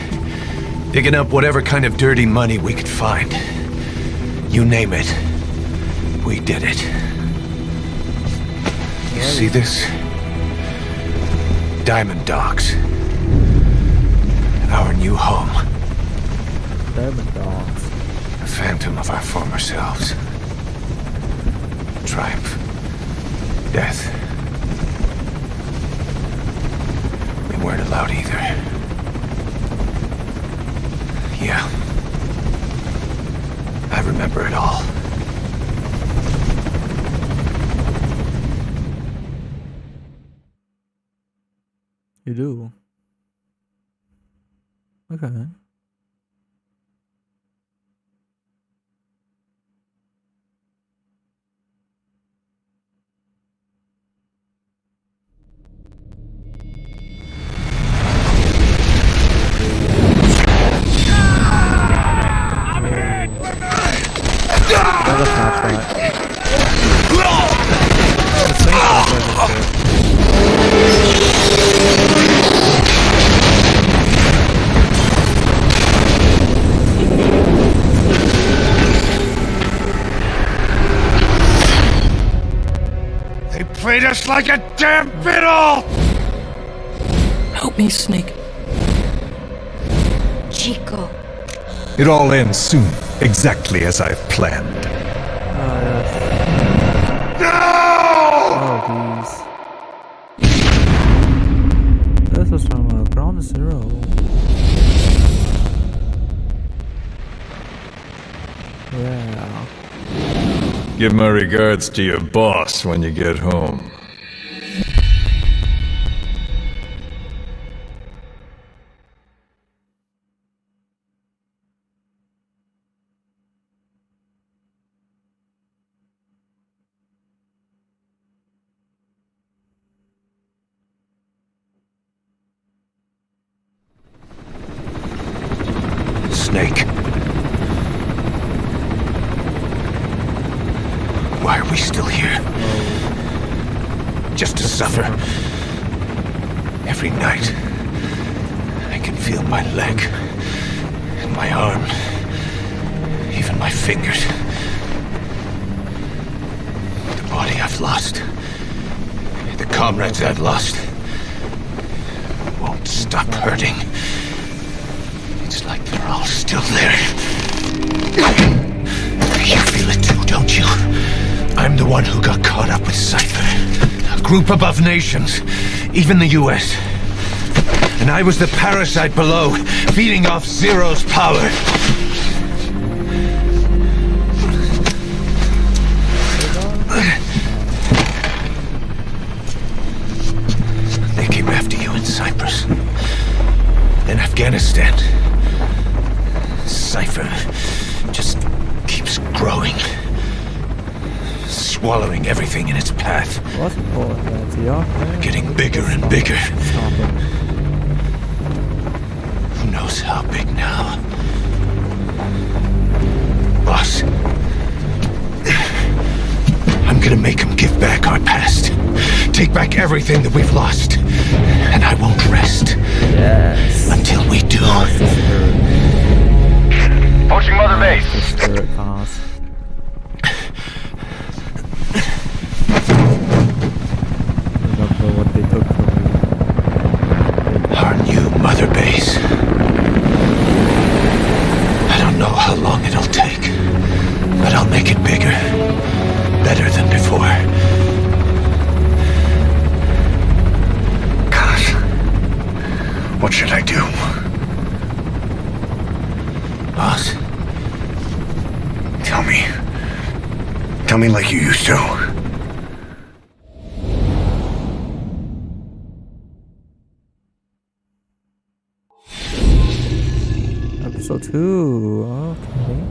I: Digging up whatever kind of dirty money we could find. You name it. We did it. You see this? Diamond Dogs. Our new home.
A: Diamond Dogs.
I: A phantom of our former selves. Triumph. Death. We weren't allowed either. Yeah. I remember it all.
A: You do? Okay. Another flashback. The same flashback.
I: They played us like a damn fiddle!
J: Help me, Snake.
C: Chico.
K: It all ends soon, exactly as I've planned.
A: Oh, geez. This was from Ground Zero. Yeah.
K: Give my regards to your boss when you get home.
I: Snake. Why are we still here? Just to suffer. Every night, I can feel my leg, and my arm, even my fingers. The body I've lost, the comrades I've lost, won't stop hurting. It's like they're all still there. You feel it too, don't you? I'm the one who got caught up with Cypher. A group above nations, even the US. And I was the parasite below, feeding off Zero's power. They came after you in Cyprus. In Afghanistan. Cypher just keeps growing. Swallowing everything in its path.
A: What's important?
I: Getting bigger and bigger.
A: Stop it.
I: Who knows how big now? Boss. I'm gonna make him give back our past. Take back everything that we've lost. And I won't rest.
A: Yes.
I: Until we do.
G: Approaching Mother Base.
A: Spirit pass. Remember what they took from me.
I: Our new Mother Base. I don't know how long it'll take, but I'll make it bigger. Better than before.
H: What should I do?
I: Boss,
H: Tell me. Tell me like you used to.
A: Episode 2. Okay.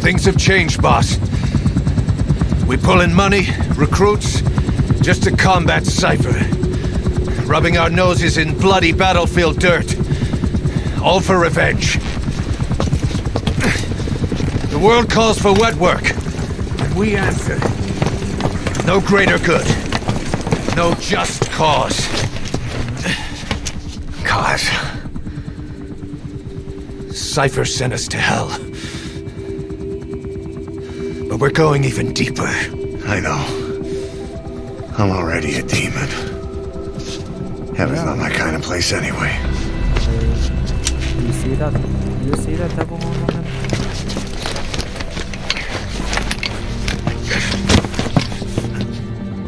I: things have changed, boss. We pull in money, recruits, just to combat Cypher. Rubbing our noses in bloody battlefield dirt. All for revenge. The world calls for wet work, and we answer. No greater good. No just cause.
H: Cause?
I: Cypher sent us to hell. But we're going even deeper.
H: I know. I'm already a demon. Heaven's not my kind of place anyway.
A: You see that? You see that devil on him?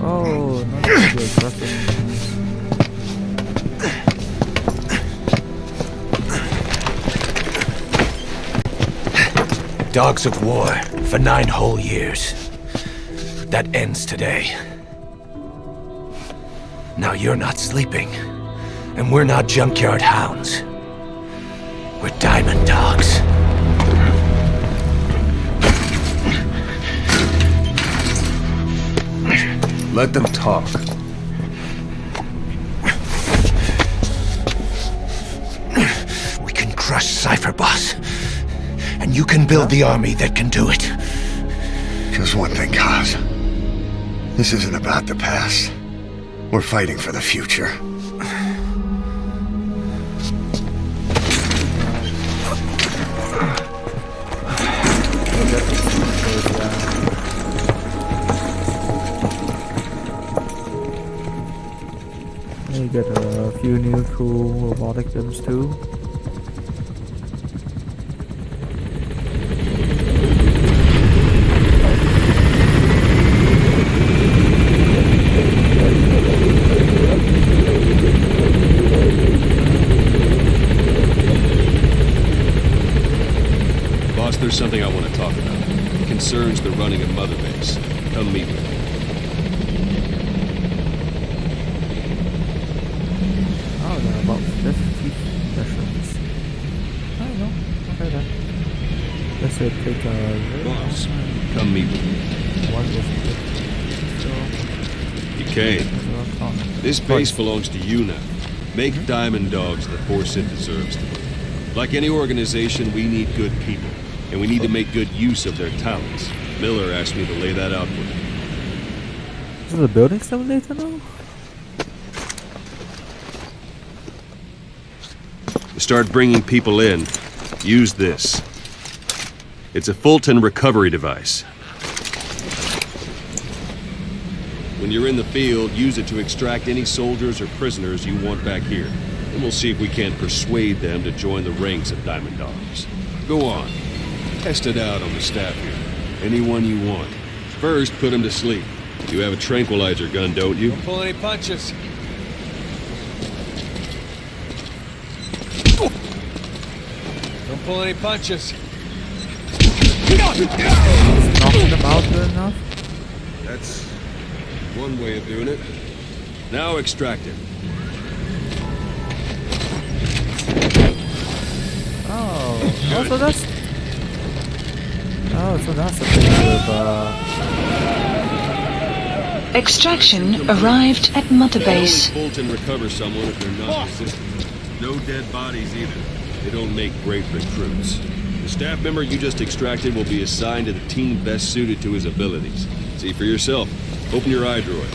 A: Oh, not too aggressive.
I: Dogs of war for 9 whole years. That ends today. Now you're not sleeping, and we're not junkyard hounds. We're diamond dogs.
B: Let them talk.
I: We can crush Cypher, boss. And you can build the army that can do it.
H: Just one thing, Kaz. This isn't about the past. We're fighting for the future.
A: You get a few new cool robotic limbs too.
F: Boss, there's something I want to talk about. It concerns the running of Mother Base. Come meet me.
A: Oh, there are about 50 missions. I don't know. Okay then. Let's say take a...
F: Boss, come meet me.
A: One was
F: You came. This base belongs to you now. Make Diamond Dogs the force it deserves to be. Like any organization, we need good people. And we need to make good use of their talents. Miller asked me to lay that out for you.
A: Is it a building simulator now?
F: To start bringing people in, use this. It's a Fulton recovery device. When you're in the field, use it to extract any soldiers or prisoners you want back here. And we'll see if we can't persuade them to join the ranks of Diamond Dogs. Go on. Test it out on the staff here. Anyone you want. First, put them to sleep. You have a tranquilizer gun, don't you?
E: Don't pull any punches. Don't pull any punches.
A: Knocking them out good enough?
F: That's one way of doing it. Now extract it.
A: Oh, so that's... Oh, so that's a thing with,
C: Extraction arrived at Mother Base.
F: Fulton recover someone if they're not resistant. No dead bodies either. They don't make great recruits. The staff member you just extracted will be assigned to the team best suited to his abilities. See for yourself. Open your eye droid.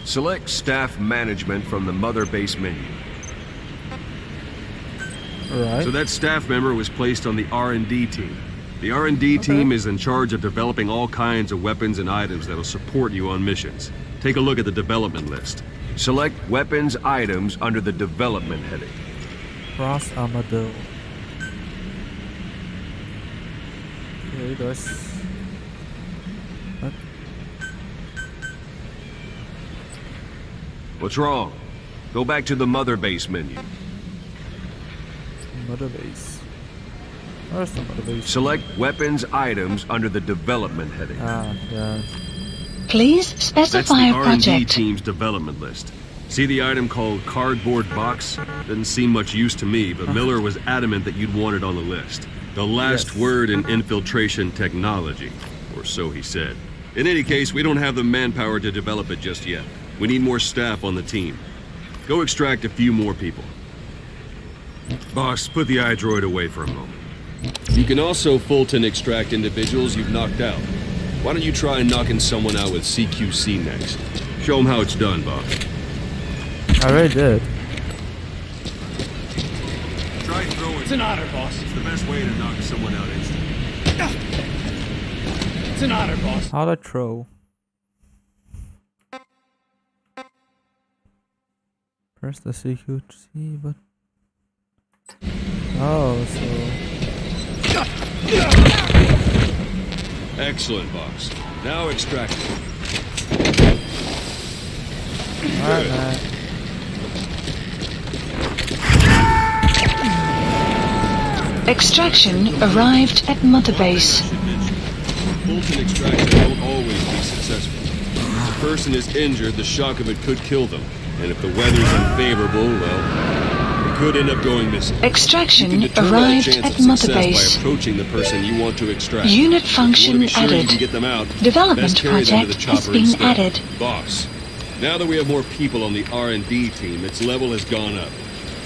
B: Select staff management from the Mother Base menu.
A: Right.
F: So that staff member was placed on the R&D team. The R&D team is in charge of developing all kinds of weapons and items that'll support you on missions. Take a look at the development list. Select weapons items under the development heading.
A: Cross armadillo. Okay, that's... What?
F: What's wrong? Go back to the mother base menu.
A: Mother base. Where's the mother base?
F: Select weapons items under the development heading.
A: Ah, yeah.
C: Please
F: That's
C: specify
F: the
C: a
F: R&D
C: project.
F: team's development list. See the item called cardboard box? Doesn't seem much use to me, but Miller was adamant that you'd want it on the list. The last word in infiltration technology, or so he said. In any case, we don't have the manpower to develop it just yet. We need more staff on the team. Go extract a few more people. Boss, put the iDroid away for a moment. You can also Fulton extract individuals you've knocked out. Why don't you try knocking someone out with CQC next? Show them how it's done, boss.
A: I already did.
F: Try throwing.
E: It's an honor, boss.
F: It's the best way to knock someone out instantly.
E: It's an honor, boss.
A: How to throw? Press the CQC button. Oh, so...
F: Excellent, boss. Now extract it.
A: Alright, man.
C: Extraction arrived at Mother Base.
F: Fulton extraction won't always be successful. If a person is injured, the shock of it could kill them. And if the weather's unfavorable, well, it could end up going missing.
C: Extraction
F: You can determine the
C: arrived
F: chance
C: at
F: of
C: Mother
F: success
C: Base.
F: by approaching the person you want to extract.
C: Unit
F: If you
C: function
F: want to be sure
C: added.
F: You can get them out,
C: Development
F: best carry them to the
C: project has
F: chopper
C: been
F: instead.
C: added.
F: Boss, now that we have more people on the R&D team, its level has gone up.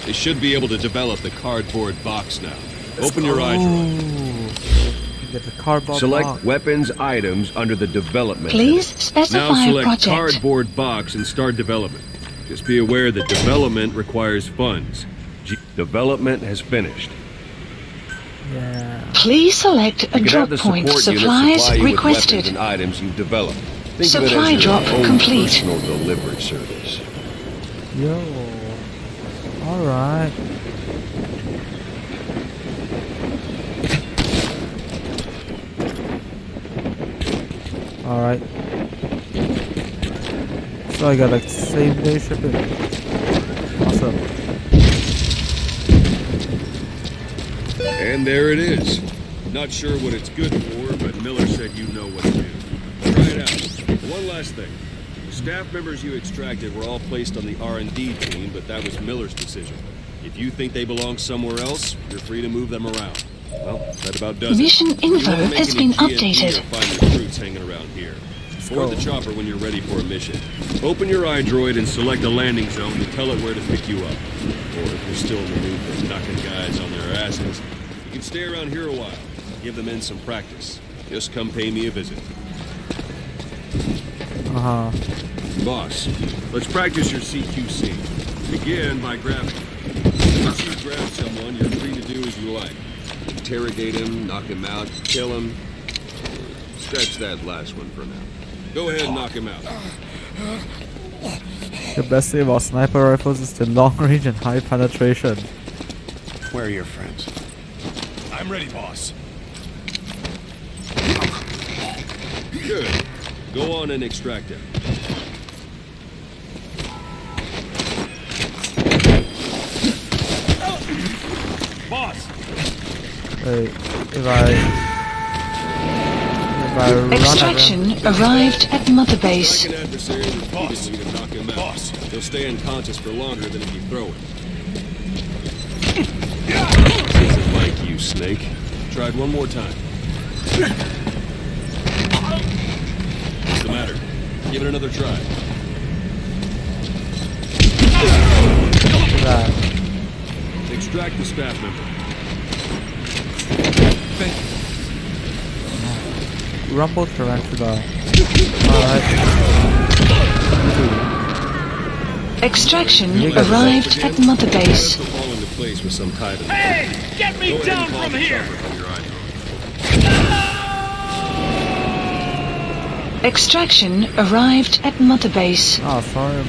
F: They should be able to develop the cardboard box now. Open your iDroid.
A: Get the cardboard
F: Select
A: box.
F: weapons items under the development.
C: Please
F: heading.
C: specify
F: Now
C: a
F: select
C: project.
F: cardboard box and start development. Just be aware that development requires funds. Development has finished.
A: Yeah.
C: Please select a
F: You can
C: drop
F: have the
C: point.
F: support unit
C: Supplies
F: supply you with weapons
C: requested.
F: and items you've developed. Think
C: Supply
F: of it as
C: drop
F: your own
C: complete.
F: personal delivery service.
A: Yo. Alright. Alright. So I got like same day shipping. Awesome.
F: And there it is. Not sure what it's good for, but Miller said you know what to do. Try it out. One last thing. The staff members you extracted were all placed on the R&D team, but that was Miller's decision. If you think they belong somewhere else, you're free to move them around. Well, that about does
C: Mission
F: it. If you
C: info
F: wanna make
C: has
F: any
C: been
F: TNT
C: updated.
F: or find recruits hanging around here. Board the chopper when you're ready for a mission. Open your iDroid and select a landing zone to tell it where to pick you up. Or if you're still in the mood for knocking guys on their asses, you can stay around here a while. Give the men some practice. Just come pay me a visit. Boss, let's practice your CQC. Begin by grabbing. Once you grab someone, you're free to do as you like. Interrogate him, knock him out, kill him. Scratch that last one for now. Go ahead and knock him out.
A: The best thing about sniper rifles is the long range and high penetration.
H: Where are your friends?
E: I'm ready, boss.
F: Good. Go on and extract him.
E: Boss!
A: Wait, if I run
C: Extraction arrived at Mother Base.
F: Strike an adversary repeatedly to knock him out. He'll stay unconscious for longer than if you throw him. This isn't like you, Snake. Tried one more time. What's the matter? Give it another try. Extract the staff member.
A: Rumble Tarantula. Alright.
C: Extraction arrived at Mother Base.
F: Guys will fall into place with some type of...
E: Hey! Get me
F: Go ahead
E: down
F: and call
E: from
F: the
E: here!
F: chopper from your iDrone.
C: Extraction arrived at Mother Base.
A: Oh, sorry.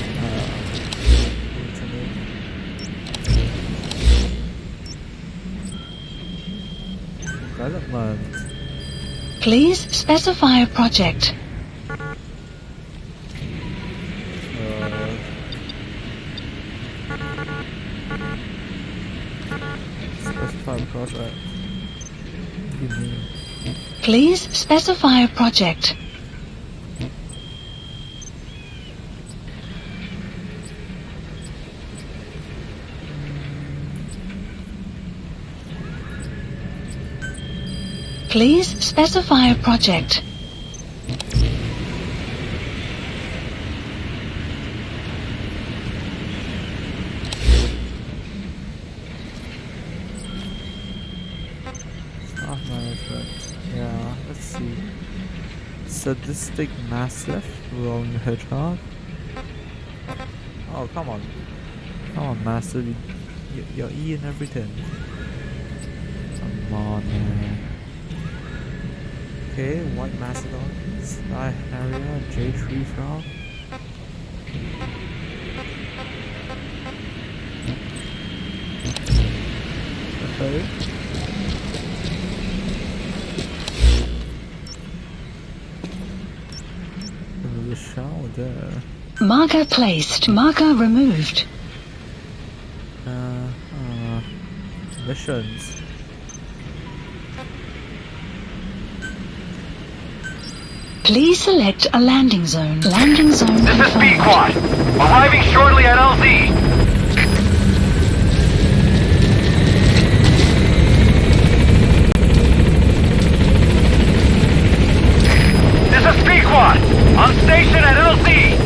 A: Development.
C: Please specify a project.
A: Specify project. What do you mean?
C: Please specify a project. Please specify a project.
A: Staff management. Yeah, let's see. Sadistic massive rolling hedgehog. Oh, come on. Come on, massive. You're eating everything. Come on, man. Okay, white mastodon, sky harrier, jade tree frog. Okay. There's a shower there.
C: Marker placed. Marker removed.
A: Missions.
C: Please select a landing zone. Landing zone
G: This is
C: confirmed.
G: Speed Quad. Arriving shortly at LZ. This is Speed Quad. On station at LZ.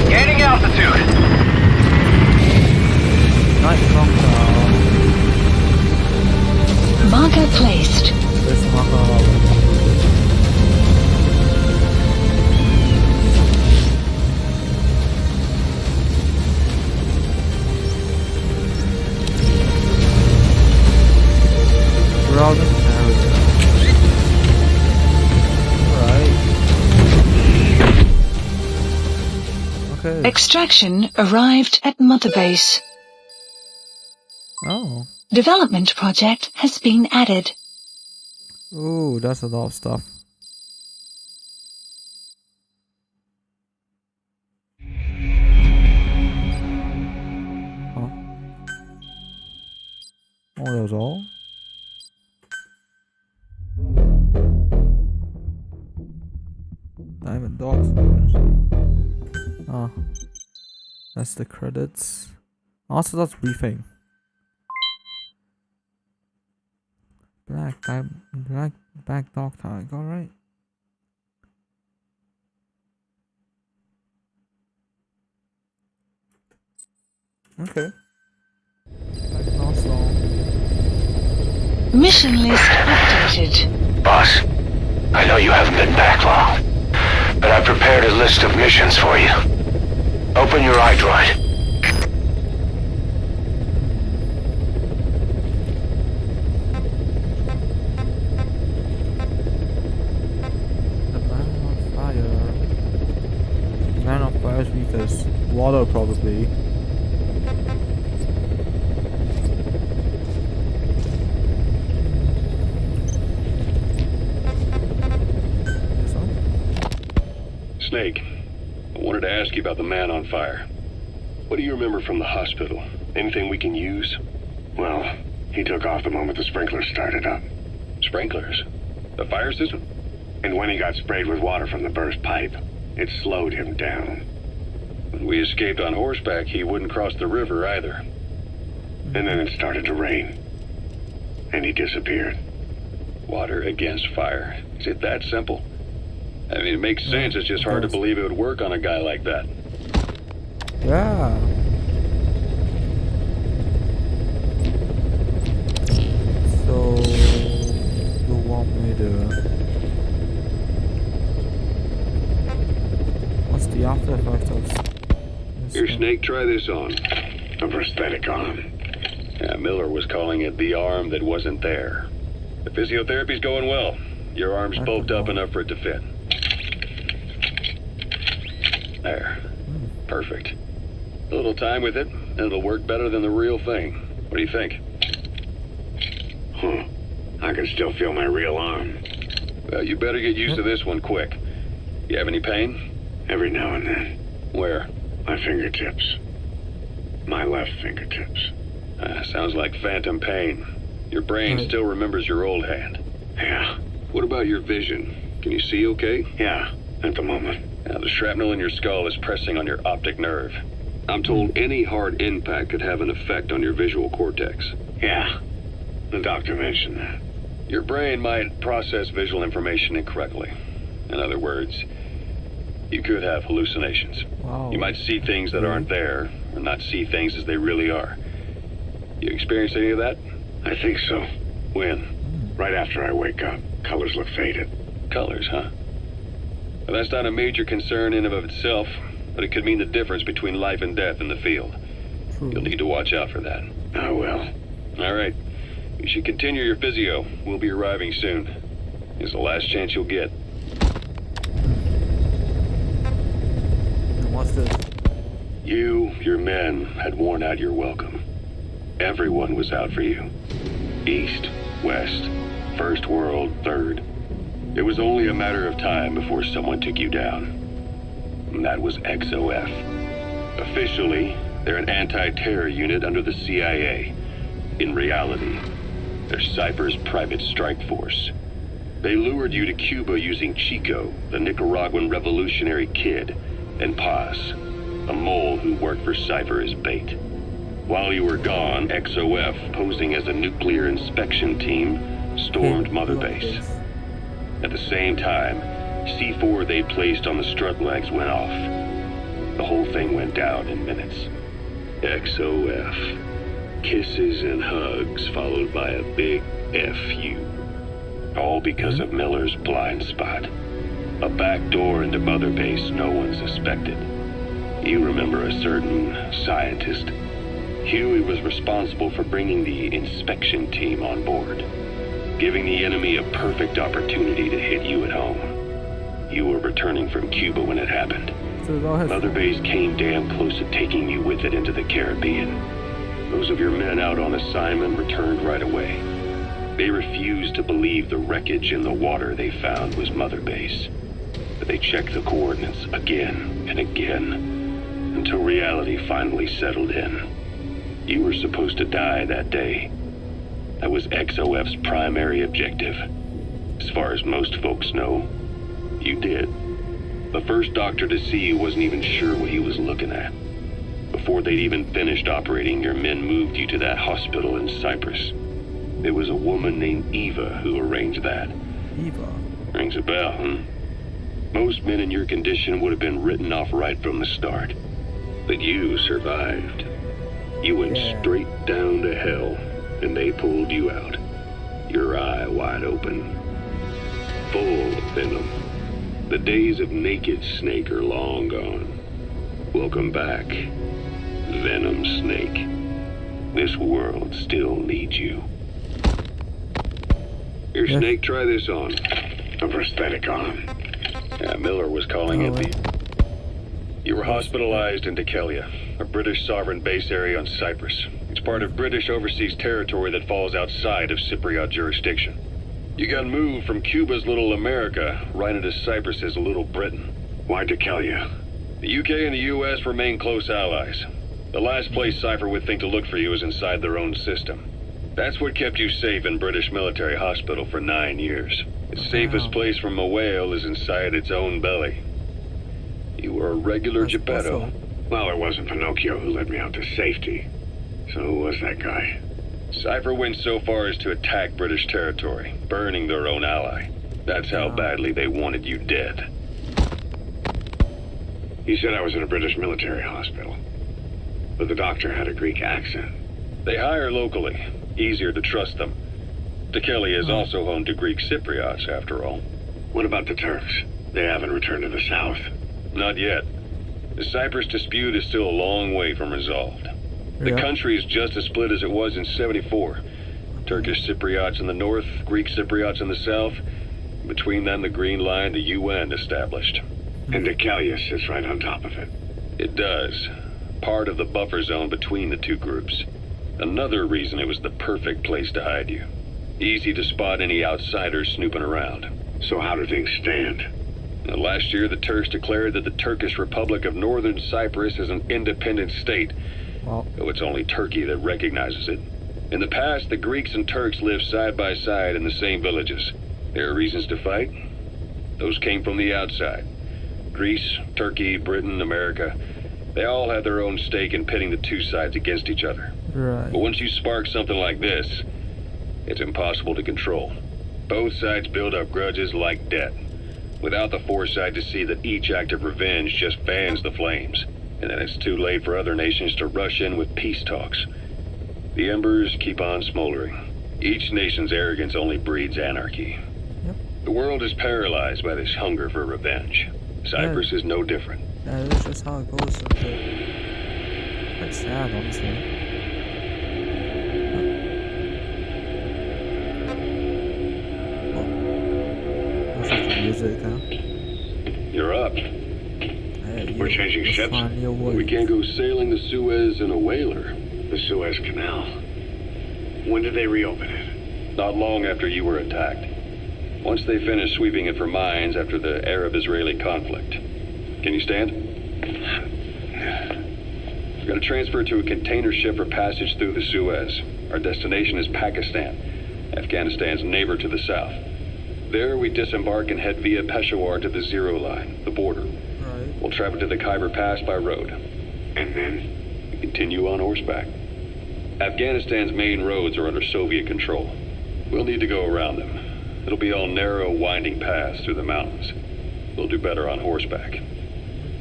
G: Gaining altitude.
C: Marker placed.
A: Okay.
C: Extraction arrived at Mother Base.
A: Oh.
C: Development project has been added.
A: Ooh, that's a lot of stuff. Huh? Oh, that was all? Diamond Dogs. Oh. That's the credits. Also, that's briefing. Black dog tag, alright. Okay.
C: Mission list updated.
D: Boss, I know you haven't been back long, but I prepared a list of missions for you. Open your iDroid.
A: Man of Fire's weakest. Water, probably.
F: Snake, I wanted to ask you about the man on fire. What do you remember from the hospital? Anything we can use?
H: Well, he took off the moment the sprinklers started up.
F: Sprinklers? The fire system?
H: And when he got sprayed with water from the burst pipe, it slowed him down.
F: When we escaped on horseback, he wouldn't cross the river either.
H: And then it started to rain. And he disappeared.
F: Water against fire. Is it that simple? I mean, it makes sense. It's just hard to believe it would work on a guy like that.
A: Yeah. So, you want me to... What's the after effect of...
F: Here, Snake, try this on.
H: A prosthetic arm.
F: Yeah, Miller was calling it the arm that wasn't there. The physiotherapy's going well. Your arm's bulked up enough for it to fit. There. Perfect. A little time with it, and it'll work better than the real thing. What do you think?
H: I can still feel my real arm.
F: Well, you better get used to this one quick. You have any pain?
H: Every now and then.
F: Where?
H: My fingertips. My left fingertips.
F: Sounds like phantom pain. Your brain still remembers your old hand.
H: Yeah.
F: What about your vision? Can you see okay?
H: Yeah, at the moment.
F: Now, the shrapnel in your skull is pressing on your optic nerve. I'm told any hard impact could have an effect on your visual cortex.
H: Yeah, the doctor mentioned that.
F: Your brain might process visual information incorrectly. In other words, you could have hallucinations.
A: Wow.
F: You might see things that aren't there, or not see things as they really are. You experience any of that?
H: I think so.
F: When?
H: Right after I wake up. Colors look faded.
F: Colors, huh? Well, that's not a major concern in and of itself, but it could mean the difference between life and death in the field. You'll need to watch out for that.
H: I will.
F: All right. You should continue your physio. We'll be arriving soon. It's the last chance you'll get.
A: And what's this?
F: You, your men, had worn out your welcome. Everyone was out for you. East, West, First World, Third. It was only a matter of time before someone took you down. And that was XOF. Officially, they're an anti-terror unit under the CIA. In reality, they're Cypher's private strike force. They lured you to Cuba using Chico, the Nicaraguan revolutionary kid, and Paz, a mole who worked for Cypher as bait. While you were gone, XOF, posing as a nuclear inspection team, stormed Mother Base. At the same time, C4 they'd placed on the strut legs went off. The whole thing went down in minutes. XOF. Kisses and hugs followed by a big FU. All because of Miller's blind spot. A back door into Mother Base no one suspected. You remember a certain scientist. Huey was responsible for bringing the inspection team on board, giving the enemy a perfect opportunity to hit you at home. You were returning from Cuba when it happened. Mother Base came damn close to taking you with it into the Caribbean. Those of your men out on assignment returned right away. They refused to believe the wreckage in the water they found was Mother Base. But they checked the coordinates again and again, until reality finally settled in. You were supposed to die that day. That was XOF's primary objective. As far as most folks know, you did. The first doctor to see you wasn't even sure what he was looking at. Before they'd even finished operating, your men moved you to that hospital in Cyprus. It was a woman named Eva who arranged that.
A: Eva?
F: Rings a bell, huh? Most men in your condition would have been written off right from the start. But you survived. You went straight down to hell, and they pulled you out. Your eye wide open. Full of venom. The days of naked Snake are long gone. Welcome back, Venom Snake. This world still needs you. Here, Snake, try this on.
H: A prosthetic arm.
F: Yeah, Miller was calling it the... You were hospitalized in Dekelia, a British sovereign base area on Cyprus. It's part of British overseas territory that falls outside of Cypriot jurisdiction. You got moved from Cuba's Little America right into Cyprus's Little Britain.
H: Why Dekelia?
F: The UK and the US remain close allies. The last place Cypher would think to look for you is inside their own system. That's what kept you safe in British military hospital for 9 years. The safest place from a whale is inside its own belly. You were a regular Geppetto.
H: Well, it wasn't Pinocchio who led me out to safety. So who was that guy?
F: Cypher went so far as to attack British territory, burning their own ally. That's how badly they wanted you dead.
H: He said I was in a British military hospital, but the doctor had a Greek accent.
F: They hire locally. Easier to trust them. Tekeli is also home to Greek Cypriots, after all.
H: What about the Turks? They haven't returned to the south.
F: Not yet. The Cyprus dispute is still a long way from resolved. The country is just as split as it was in '74. Turkish Cypriots in the north, Greek Cypriots in the south. Between them, the Green Line, the UN established.
H: And Deucalion sits right on top of it.
F: It does. Part of the buffer zone between the two groups. Another reason it was the perfect place to hide you. Easy to spot any outsiders snooping around.
H: So how do things stand?
F: Last year, the Turks declared that the Turkish Republic of Northern Cyprus is an independent state, though it's only Turkey that recognizes it. In the past, the Greeks and Turks lived side by side in the same villages. There are reasons to fight. Those came from the outside. Greece, Turkey, Britain, America, they all had their own stake in pitting the two sides against each other.
A: Right.
F: But once you spark something like this, it's impossible to control. Both sides build up grudges like debt, without the foresight to see that each act of revenge just fans the flames, and then it's too late for other nations to rush in with peace talks. The embers keep on smoldering. Each nation's arrogance only breeds anarchy.
A: Yep.
F: The world is paralyzed by this hunger for revenge. Cyprus is no different.
A: Yeah, that's just how it goes. Quite sad, honestly. What's with the music, huh?
F: You're up.
A: Hey,
H: We're changing ships.
F: We can't go sailing the Suez in a whaler.
H: The Suez Canal. When did they reopen it?
F: Not long after you were attacked. Once they finished sweeping it for mines after the Arab-Israeli conflict. Can you stand? We're going to transfer to a container ship for passage through the Suez. Our destination is Pakistan, Afghanistan's neighbor to the south. There we disembark and head via Peshawar to the Zero Line, the border.
A: Right.
F: We'll travel to the Khyber Pass by road.
H: And then?
F: We continue on horseback. Afghanistan's main roads are under Soviet control. We'll need to go around them. It'll be all narrow, winding paths through the mountains. We'll do better on horseback.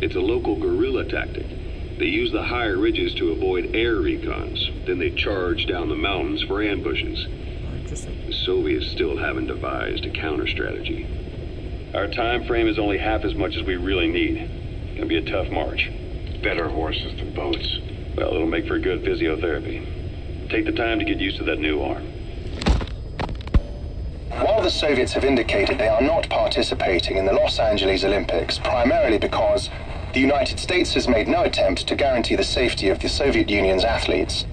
F: It's a local guerrilla tactic. They use the higher ridges to avoid air recons. Then they charge down the mountains for ambushes. The Soviets still haven't devised a counter-strategy. Our time frame is only half as much as we really need. It's gonna be a tough march.
H: Better horses than boats.
F: Well, it'll make for good physiotherapy. Take the time to get used to that new arm.
L: While the Soviets have indicated they are not participating in the Los Angeles Olympics, primarily because the United States has made no attempt to guarantee the safety of the Soviet Union's athletes,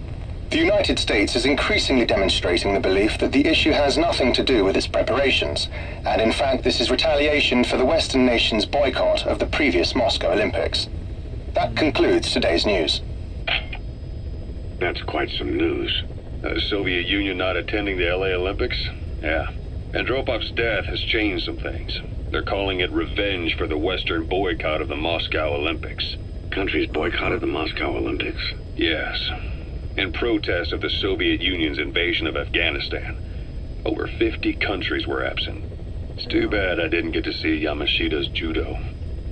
L: the United States is increasingly demonstrating the belief that the issue has nothing to do with its preparations, and in fact this is retaliation for the Western nations' boycott of the previous Moscow Olympics. That concludes today's news.
H: That's quite some news.
F: The Soviet Union not attending the LA Olympics? Yeah. Andropov's death has changed some things. They're calling it revenge for the Western boycott of the Moscow Olympics.
H: Countries boycotted the Moscow Olympics?
F: Yes. In protest of the Soviet Union's invasion of Afghanistan. Over 50 countries were absent. It's too bad I didn't get to see Yamashita's judo.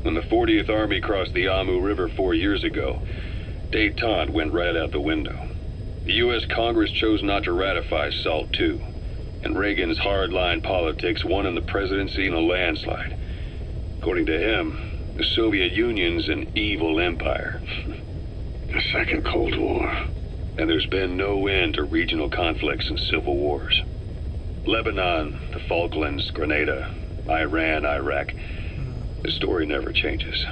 F: When the 40th Army crossed the Amu River 4 years ago, détente went right out the window. The U.S. Congress chose not to ratify SALT II. And Reagan's hardline politics won in the presidency in a landslide. According to him, the Soviet Union's an evil empire.
H: A second Cold War.
F: And there's been no end to regional conflicts and civil wars. Lebanon, the Falklands, Grenada, Iran, Iraq. The story never changes.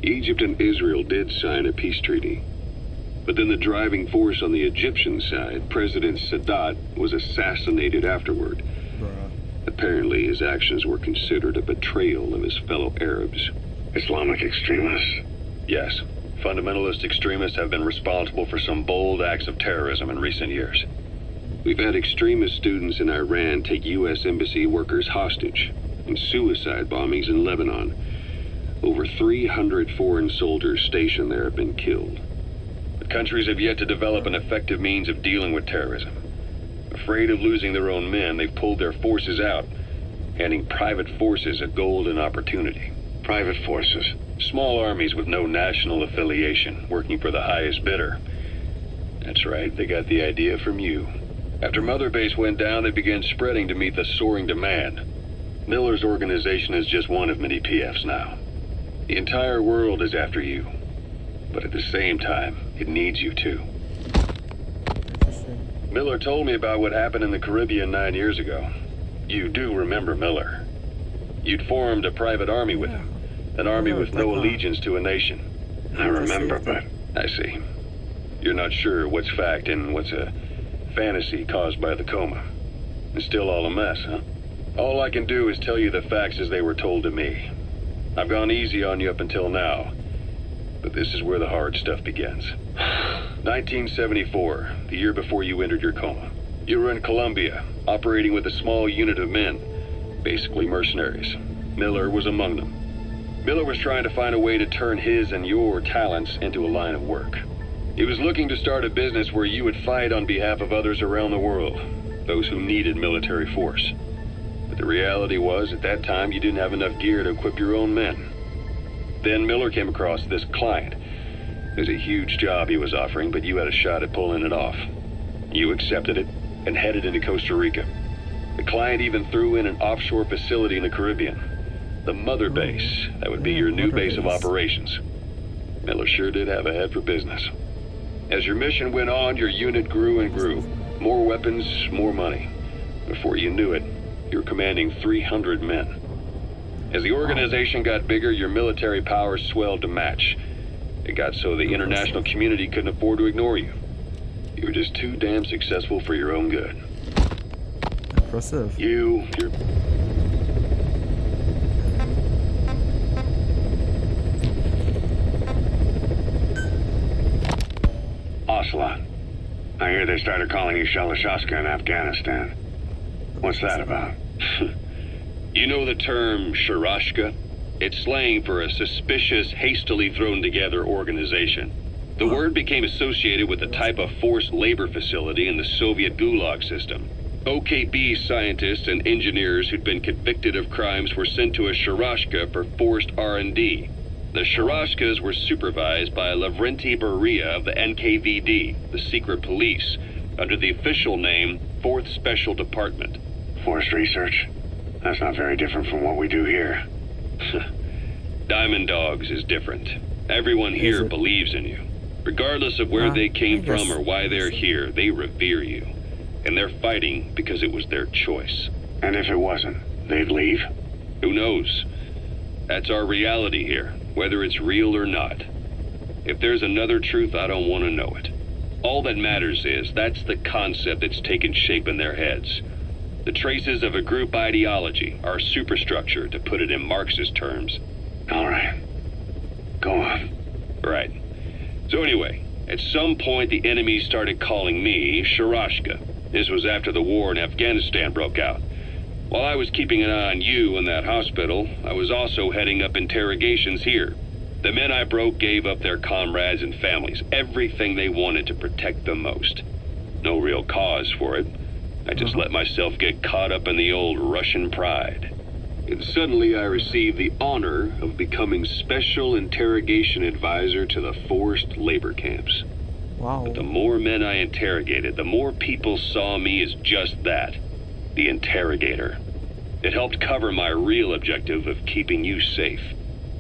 F: Egypt and Israel did sign a peace treaty. But then the driving force on the Egyptian side, President Sadat, was assassinated afterward. Apparently his actions were considered a betrayal of his fellow Arabs.
H: Islamic extremists?
F: Yes. Fundamentalist extremists have been responsible for some bold acts of terrorism in recent years. We've had extremist students in Iran take U.S. embassy workers hostage, and suicide bombings in Lebanon. Over 300 foreign soldiers stationed there have been killed. The
D: Countries have yet to develop an effective means of dealing with terrorism. Afraid of losing their own men, they've pulled their forces out, handing private forces a golden opportunity. Private forces? Small armies with no national affiliation, working for the highest bidder. That's right, they got the idea from you. After Mother Base went down, they began spreading to meet the soaring demand. Miller's organization is just one of many PFs now. The entire world is after you. But at the same time, it needs you too. Miller told me about what happened in the Caribbean 9 years ago. You do remember Miller. You'd formed a private army with him. An army with no allegiance to a nation. I remember, but... I see. You're not sure what's fact and what's a fantasy caused by the coma. It's still all a mess, huh? All I can do is tell you the facts as they were told to me. I've gone easy on you up until now, but this is where the hard stuff begins. 1974, the year before you entered your coma. You were in Colombia, operating with a small unit of men, basically mercenaries. Miller was among them. Miller was trying to find a way to turn his and your talents into a line of work. He was looking to start a business where you would fight on behalf of others around the world, those who needed military force. But the reality was, at that time, you didn't have enough gear to equip your own men. Then Miller came across this client. It was a huge job he was offering, but you had a shot at pulling it off. You accepted it and headed into Costa Rica. The client even threw in an offshore facility in the Caribbean. The Mother Base, that would be your new base of operations. Miller sure did have a head for business. As your mission went on, your unit grew and grew. More weapons, more money. Before you knew it, you were commanding 300 men. As the organization got bigger, your military powers swelled to match. It got so the international community couldn't afford to ignore you. You were just too damn successful for your own good.
A: Impressive.
D: You're... Ocelot. I hear they started calling you Celastia in Afghanistan. What's that about? You know the term Sharashka? It's slang for a suspicious, hastily thrown together organization. The word became associated with a type of forced labor facility in the Soviet Gulag system. OKB scientists and engineers who'd been convicted of crimes were sent to a Sharashka for forced R&D. The Sharashkas were supervised by Lavrenti Beria of the NKVD, the secret police, under the official name 4th Special Department. Forced research? That's not very different from what we do here. Diamond Dogs is different. Everyone here believes in you. Regardless of where they came from or why they're here, they revere you. And they're fighting because it was their choice. And if it wasn't, they'd leave? Who knows? That's our reality here, whether it's real or not. If there's another truth, I don't want to know it. All that matters is that's the concept that's taken shape in their heads. The traces of a group ideology, our superstructure, to put it in Marxist terms. All right. Go on. Right. So anyway, at some point the enemy started calling me Sharashka. This was after the war in Afghanistan broke out. While I was keeping an eye on you in that hospital, I was also heading up interrogations here. The men I broke gave up their comrades and families, everything they wanted to protect them most. No real cause for it. I just let myself get caught up in the old Russian pride. And suddenly I received the honor of becoming Special Interrogation Advisor to the forced labor camps.
A: Wow.
D: But the more men I interrogated, the more people saw me as just that, the interrogator. It helped cover my real objective of keeping you safe.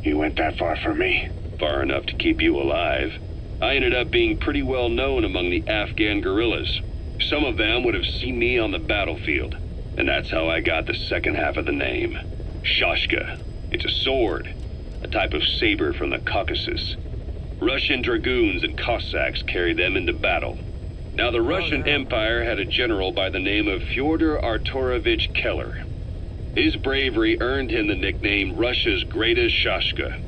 D: You went that far for me? Far enough to keep you alive. I ended up being pretty well known among the Afghan guerrillas. Some of them would have seen me on the battlefield, and that's how I got the second half of the name. Shashka. It's a sword, a type of saber from the Caucasus. Russian dragoons and Cossacks carried them into battle. Now the Russian Empire had a general by the name of Fyodor Arturovich Keller. His bravery earned him the nickname Russia's greatest Shashka.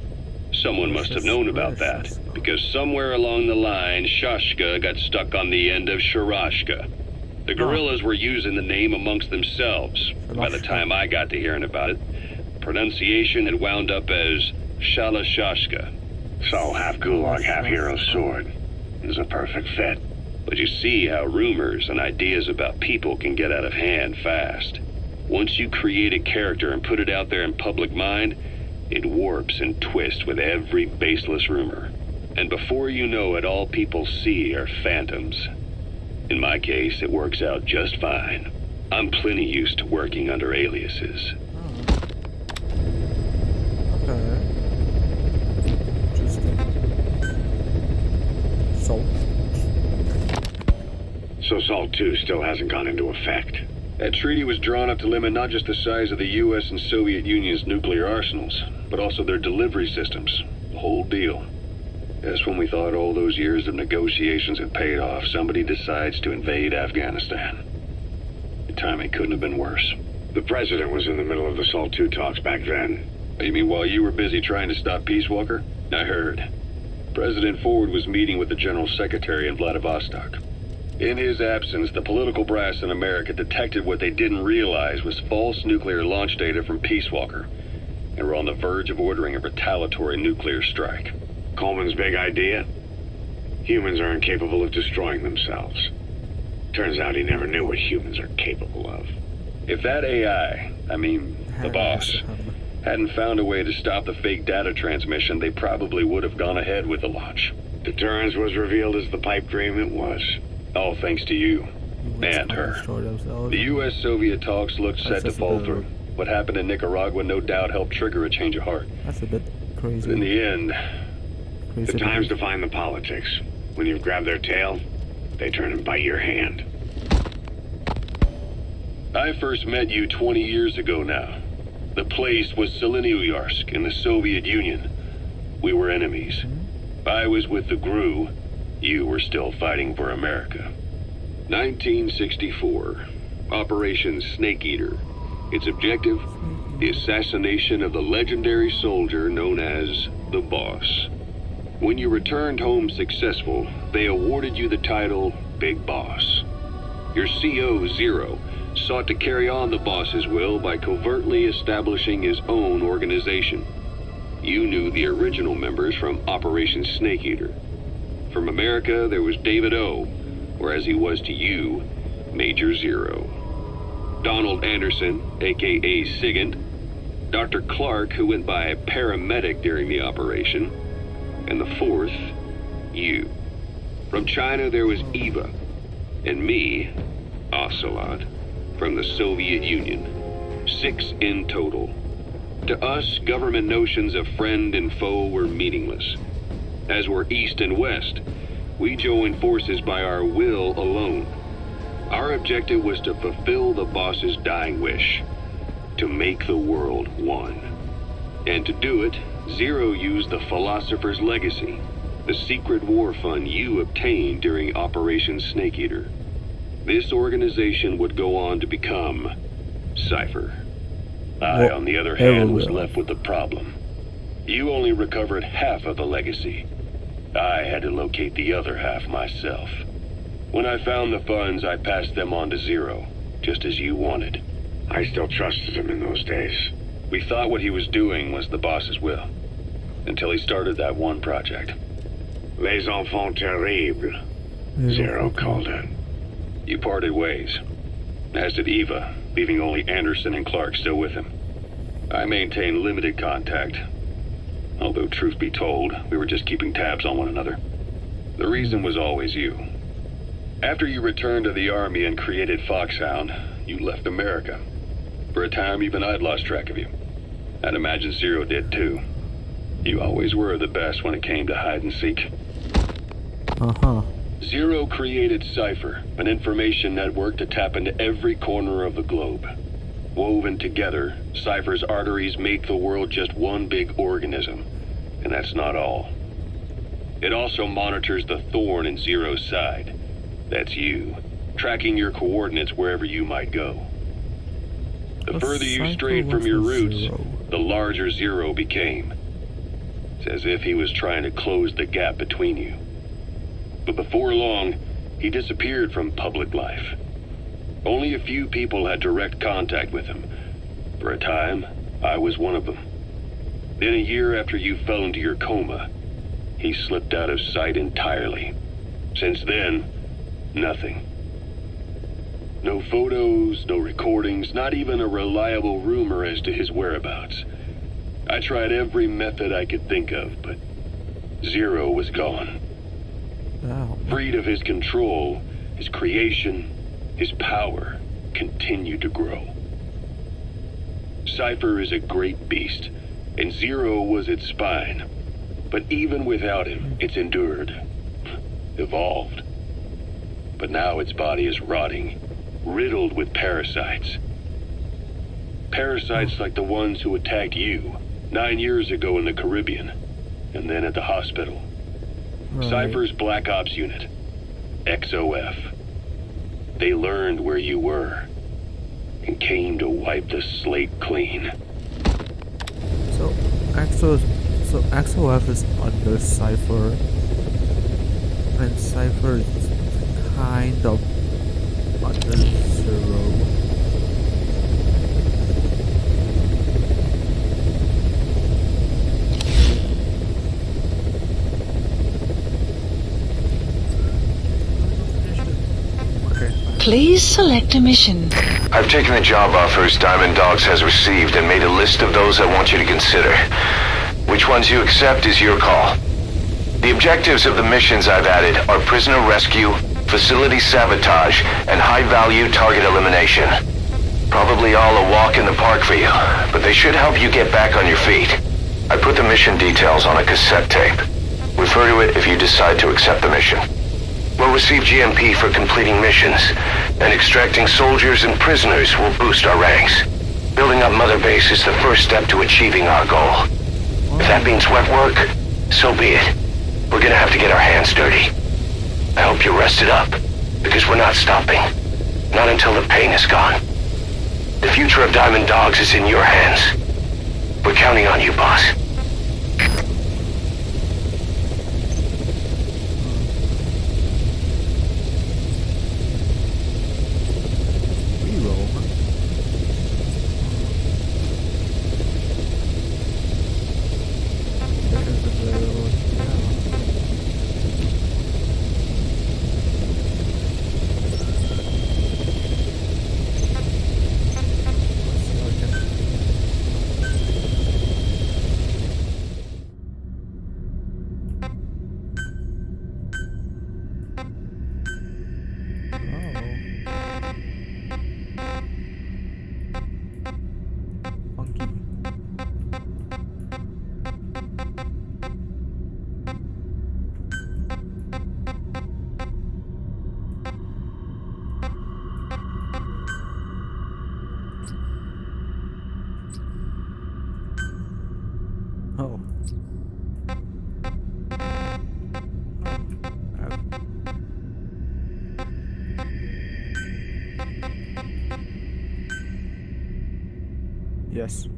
D: Someone must have known about that, because somewhere along the line, Shashka got stuck on the end of Sharashka. The guerrillas were using the name amongst themselves. By the time I got to hearing about it, pronunciation had wound up as Shalashashka. So half Gulag, half hero sword. is a perfect fit. But you see how rumors and ideas about people can get out of hand fast. Once you create a character and put it out there in public mind, it warps and twists with every baseless rumor. And before you know it, all people see are phantoms. In my case, it works out just fine. I'm plenty used to working under aliases.
A: Okay. Interesting.
D: So SALT 2 still hasn't gone into effect. That treaty was drawn up to limit not just the size of the US and Soviet Union's nuclear arsenals, but also their delivery systems. The whole deal. Just when we thought all those years of negotiations had paid off, somebody decides to invade Afghanistan. The timing couldn't have been worse. The president was in the middle of the SALT 2 talks back then. You mean while you were busy trying to stop Peace Walker? I heard. President Ford was meeting with the General Secretary in Vladivostok. In his absence, the political brass in America detected what they didn't realize was false nuclear launch data from Peace Walker, and were on the verge of ordering a retaliatory nuclear strike. Coleman's big idea? Humans are incapable of destroying themselves. Turns out he never knew what humans are capable of. If that AI, the boss, hadn't found a way to stop the fake data transmission, they probably would have gone ahead with the launch. Deterrence was revealed as the pipe dream it was. All thanks to you. And her. The US-Soviet talks looked set to fall through. What happened in Nicaragua no doubt helped trigger a change of heart.
A: That's a bit crazy.
D: But in the end, the times define the politics. When you've grabbed their tail, they turn and bite your hand. I first met you 20 years ago now. The place was Selenouyarsk in the Soviet Union. We were enemies. I was with the GRU. You were still fighting for America. 1964. Operation Snake Eater. Its objective? The assassination of the legendary soldier known as the Boss. When you returned home successful, they awarded you the title Big Boss. Your CO, Zero, sought to carry on the boss's will by covertly establishing his own organization. You knew the original members from Operation Snake Eater. From America, there was David O, or as he was to you, Major Zero. Donald Anderson, aka Sigint, Dr. Clark, who went by paramedic during the operation, and the fourth, you. From China, there was Eva, and me, Ocelot, from the Soviet Union. 6 in total. To us, government notions of friend and foe were meaningless. As were East and West, we joined forces by our will alone. Our objective was to fulfill the boss's dying wish, to make the world one. And to do it, Zero used the Philosopher's Legacy, the secret war fund you obtained during Operation Snake Eater. This organization would go on to become Cypher. I, on the other hand, was left with the problem. You only recovered half of the legacy. I had to locate the other half myself. When I found the funds, I passed them on to Zero, just as you wanted. I still trusted him in those days. We thought what he was doing was the boss's will, until he started that one project. Les Enfants Terribles, Zero called it. You parted ways, as did Eva, leaving only Anderson and Clark still with him. I maintained limited contact, although truth be told, we were just keeping tabs on one another. The reason was always you. After you returned to the Army and created Foxhound, you left America. For a time, even I'd lost track of you. I'd imagine Zero did too. You always were the best when it came to hide and seek. Zero created Cypher, an information network to tap into every corner of the globe. Woven together, Cypher's arteries make the world just one big organism. And that's not all. It also monitors the thorn in Zero's side. That's you, tracking your coordinates wherever you might go. The further you strayed from your roots, the larger Zero became. It's as if he was trying to close the gap between you. But before long, he disappeared from public life. Only a few people had direct contact with him. For a time, I was one of them. Then a year after you fell into your coma, he slipped out of sight entirely.
F: Since then, nothing. No photos, no recordings, not even a reliable rumor as to his whereabouts. I tried every method I could think of, but Zero was gone.
A: Wow.
F: Freed of his control, his creation, his power continued to grow. Cypher is a great beast, and Zero was its spine. But even without him, it's endured, evolved. But now its body is rotting, riddled with parasites. Parasites like the ones who attacked you 9 years ago in the Caribbean, and then at the hospital.
A: Right.
F: Cypher's Black Ops Unit, XOF. They learned where you were, and came to wipe the slate clean.
A: So XOF is under Cypher, and Cypher is kind of under Zero.
C: Please select a mission.
D: I've taken the job offers Diamond Dogs has received and made a list of those I want you to consider. Which ones you accept is your call. The objectives of the missions I've added are prisoner rescue, facility sabotage, and high-value target elimination. Probably all a walk in the park for you, but they should help you get back on your feet. I put the mission details on a cassette tape. Refer to it if you decide to accept the mission. We'll receive GMP for completing missions, and extracting soldiers and prisoners will boost our ranks. Building up Mother Base is the first step to achieving our goal. If that means wet work, so be it. We're gonna have to get our hands dirty. I hope you're rested up, because we're not stopping. Not until the pain is gone. The future of Diamond Dogs is in your hands. We're counting on you, boss.
A: Oh. Yes.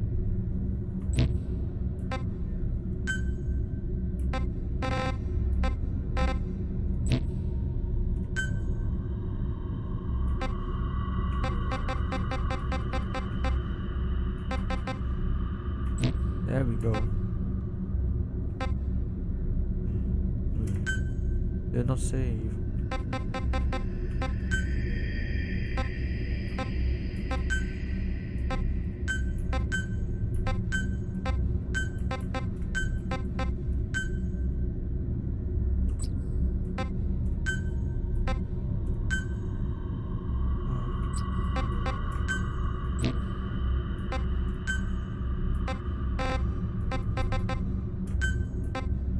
A: There we go. They're not safe.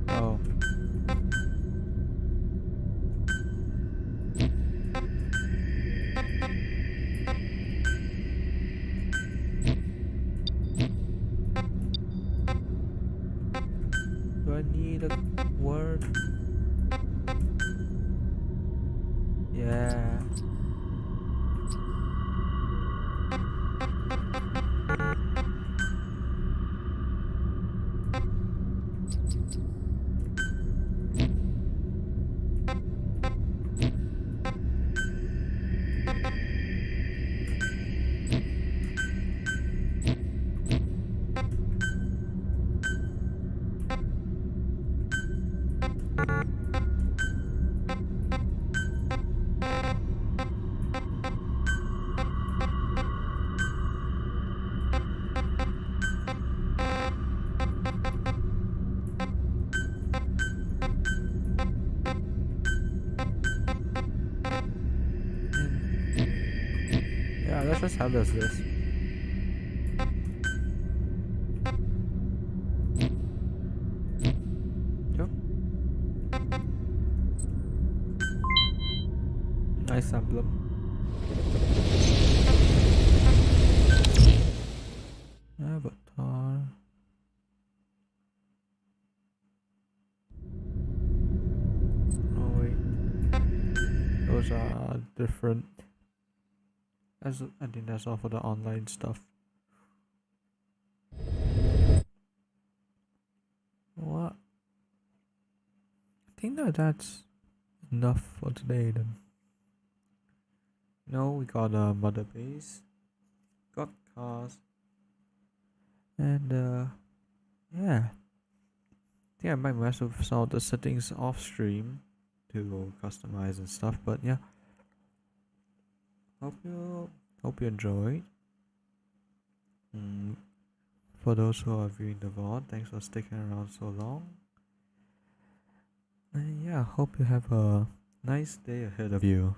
A: Oh. Do I need a word? Yeah. let's just have this. Yep. Nice emblem. Avatar. Oh wait, those are different. I think that's all for the online stuff. What? I think that's enough for today then. No, we got a mother base, got cars, and yeah. I think I might mess with some of the settings off stream to customize and stuff, but yeah. Hope you enjoyed. For those who are viewing the VOD, thanks for sticking around so long. And yeah, hope you have a nice day ahead of you.